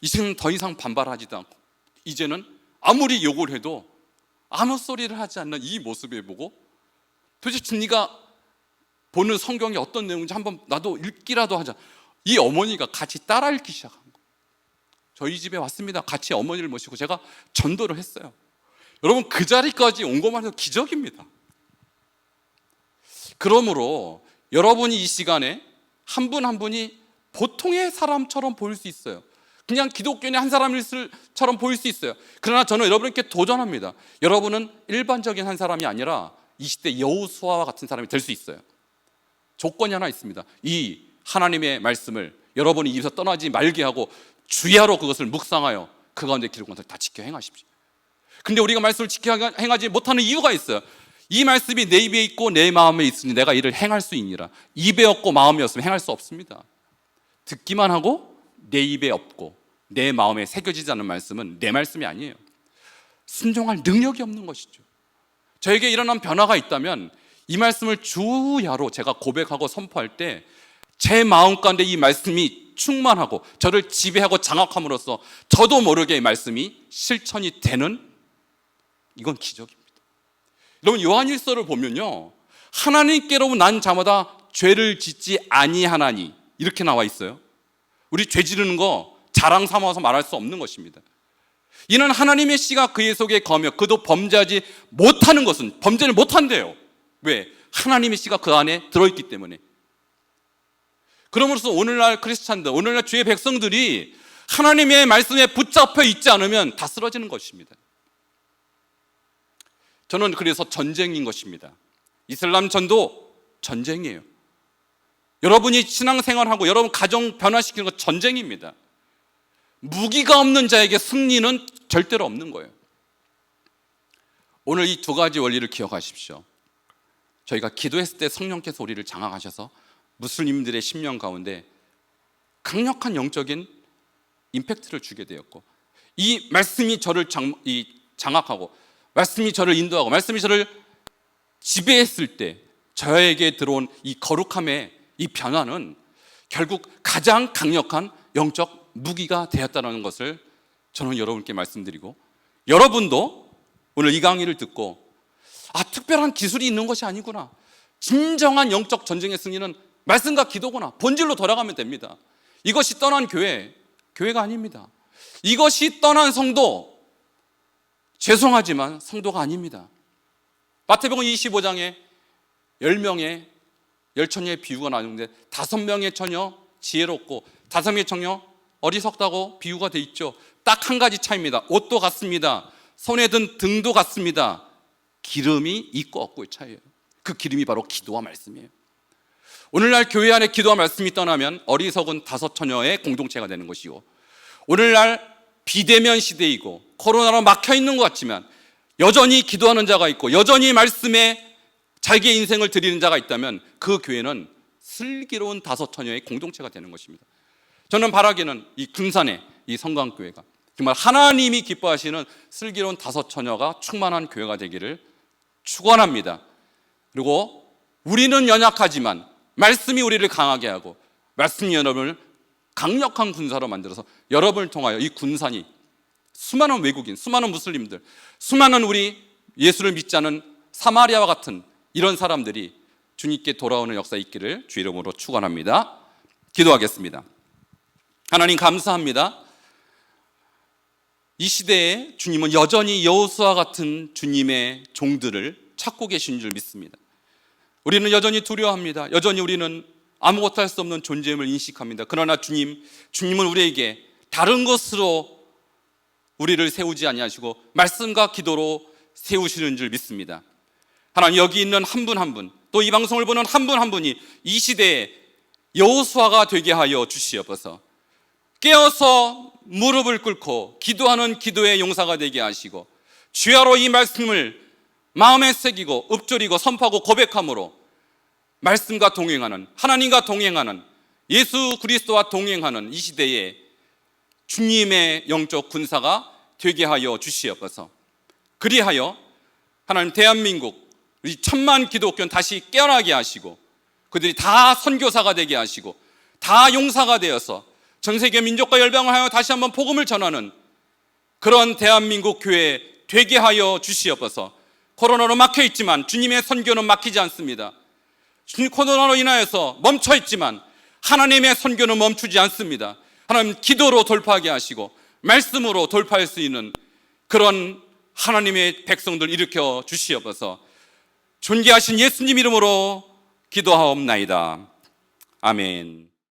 이제는 더 이상 반발하지도 않고 이제는 아무리 욕을 해도 아무 소리를 하지 않는 이 모습을 보고 도대체 네가 보는 성경이 어떤 내용인지 한번 나도 읽기라도 하자. 이 어머니가 같이 따라 읽기 시작한 거예요. 저희 집에 왔습니다. 같이 어머니를 모시고 제가 전도를 했어요. 여러분, 그 자리까지 온 것만 해도 기적입니다. 그러므로 여러분이 이 시간에 한 분 한 분이 보통의 사람처럼 보일 수 있어요. 그냥 기독교인의 한 사람처럼 보일 수 있어요. 그러나 저는 여러분께 도전합니다. 여러분은 일반적인 한 사람이 아니라 20대 여호수아와 같은 사람이 될 수 있어요. 조건이 하나 있습니다. 이 하나님의 말씀을 여러분이 입에서 떠나지 말게 하고 주야로 그것을 묵상하여 그 가운데 기록한 것을 다 지켜 행하십시오. 근데 우리가 말씀을 지켜 행하지 못하는 이유가 있어요. 이 말씀이 내 입에 있고 내 마음에 있으니 내가 이를 행할 수 있니라. 입에 없고 마음에 없으면 행할 수 없습니다. 듣기만 하고 내 입에 없고 내 마음에 새겨지지 않는 말씀은 내 말씀이 아니에요. 순종할 능력이 없는 것이죠. 저에게 일어난 변화가 있다면 이 말씀을 주야로 제가 고백하고 선포할 때 제 마음 가운데 이 말씀이 충만하고 저를 지배하고 장악함으로써 저도 모르게 이 말씀이 실천이 되는, 이건 기적입니다. 여러분, 요한일서를 보면요, 하나님께로 난 자마다 죄를 짓지 아니하나니 이렇게 나와 있어요. 우리 죄 지르는 거 자랑 삼아서 말할 수 없는 것입니다. 이는 하나님의 씨가 그의 속에 거하며 그도 범죄하지 못하는 것은 범죄를 못한대요. 왜? 하나님의 씨가 그 안에 들어있기 때문에. 그러므로서 오늘날 크리스찬들, 오늘날 주의 백성들이 하나님의 말씀에 붙잡혀 있지 않으면 다 쓰러지는 것입니다. 저는 그래서 전쟁인 것입니다. 이슬람 전도 전쟁이에요. 여러분이 신앙생활하고 여러분 가정 변화시키는 것 전쟁입니다. 무기가 없는 자에게 승리는 절대로 없는 거예요. 오늘 이 두 가지 원리를 기억하십시오. 저희가 기도했을 때 성령께서 우리를 장악하셔서 무슬림들의 심령 가운데 강력한 영적인 임팩트를 주게 되었고, 이 말씀이 저를 장악하고 말씀이 저를 인도하고 말씀이 저를 지배했을 때 저에게 들어온 이 거룩함의 이 변화는 결국 가장 강력한 영적 무기가 되었다는 것을 저는 여러분께 말씀드리고, 여러분도 오늘 이 강의를 듣고 특별한 기술이 있는 것이 아니구나, 진정한 영적 전쟁의 승리는 말씀과 기도구나, 본질로 돌아가면 됩니다. 이것이 떠난 교회가 아닙니다. 이것이 떠난 성도, 죄송하지만 성도가 아닙니다. 마태복음 25장에 10명의 열처녀의 비유가 나오는데 5명의 처녀 지혜롭고 5명의 처녀 어리석다고 비유가 돼 있죠. 딱 한 가지 차이입니다. 옷도 같습니다. 손에 든 등도 같습니다. 기름이 있고 없고의 차이예요. 그 기름이 바로 기도와 말씀이에요. 오늘날 교회 안에 기도와 말씀이 떠나면 어리석은 5 처녀의 공동체가 되는 것이고, 오늘날 비대면 시대이고 코로나로 막혀 있는 것 같지만 여전히 기도하는 자가 있고 여전히 말씀에 자기의 인생을 드리는 자가 있다면 그 교회는 슬기로운 5 처녀의 공동체가 되는 것입니다. 저는 바라기는 이 군산의 이 성광교회가 정말 하나님이 기뻐하시는 슬기로운 5 처녀가 충만한 교회가 되기를 축원합니다. 그리고 우리는 연약하지만 말씀이 우리를 강하게 하고 말씀이 여러분을 강력한 군사로 만들어서 여러분을 통하여 이 군산이 수많은 외국인, 수많은 무슬림들, 수많은 우리 예수를 믿지 않은 사마리아와 같은 이런 사람들이 주님께 돌아오는 역사 있기를 주 이름으로 축원합니다. 기도하겠습니다. 하나님 감사합니다. 이 시대에 주님은 여전히 여호수아 같은 주님의 종들을 찾고 계신 줄 믿습니다. 우리는 여전히 두려워합니다. 여전히 우리는 아무것도 할 수 없는 존재임을 인식합니다. 그러나 주님은 우리에게 다른 것으로 우리를 세우지 아니하시고 말씀과 기도로 세우시는 줄 믿습니다. 하나님, 여기 있는 한 분 한 분, 또 이 방송을 보는 한 분 한 분이 이 시대에 여호수아가 되게 하여 주시옵소서. 깨어서 무릎을 꿇고 기도하는 기도의 용사가 되게 하시고, 주야로 이 말씀을 마음에 새기고 읊조리고 선포하고 고백함으로 말씀과 동행하는, 하나님과 동행하는, 예수 그리스도와 동행하는 이 시대에 주님의 영적 군사가 되게 하여 주시옵소서. 그리하여 하나님, 대한민국 우리 1000만 기독교는 다시 깨어나게 하시고 그들이 다 선교사가 되게 하시고 다 용사가 되어서 전 세계 민족과 열방을 하여 다시 한번 복음을 전하는 그런 대한민국 교회 되게 하여 주시옵소서. 코로나로 막혀 있지만 주님의 선교는 막히지 않습니다. 코로나로 인하여서 멈춰 있지만 하나님의 선교는 멈추지 않습니다. 하나님, 기도로 돌파하게 하시고 말씀으로 돌파할 수 있는 그런 하나님의 백성들 일으켜 주시옵소서. 존귀하신 예수님 이름으로 기도하옵나이다. 아멘.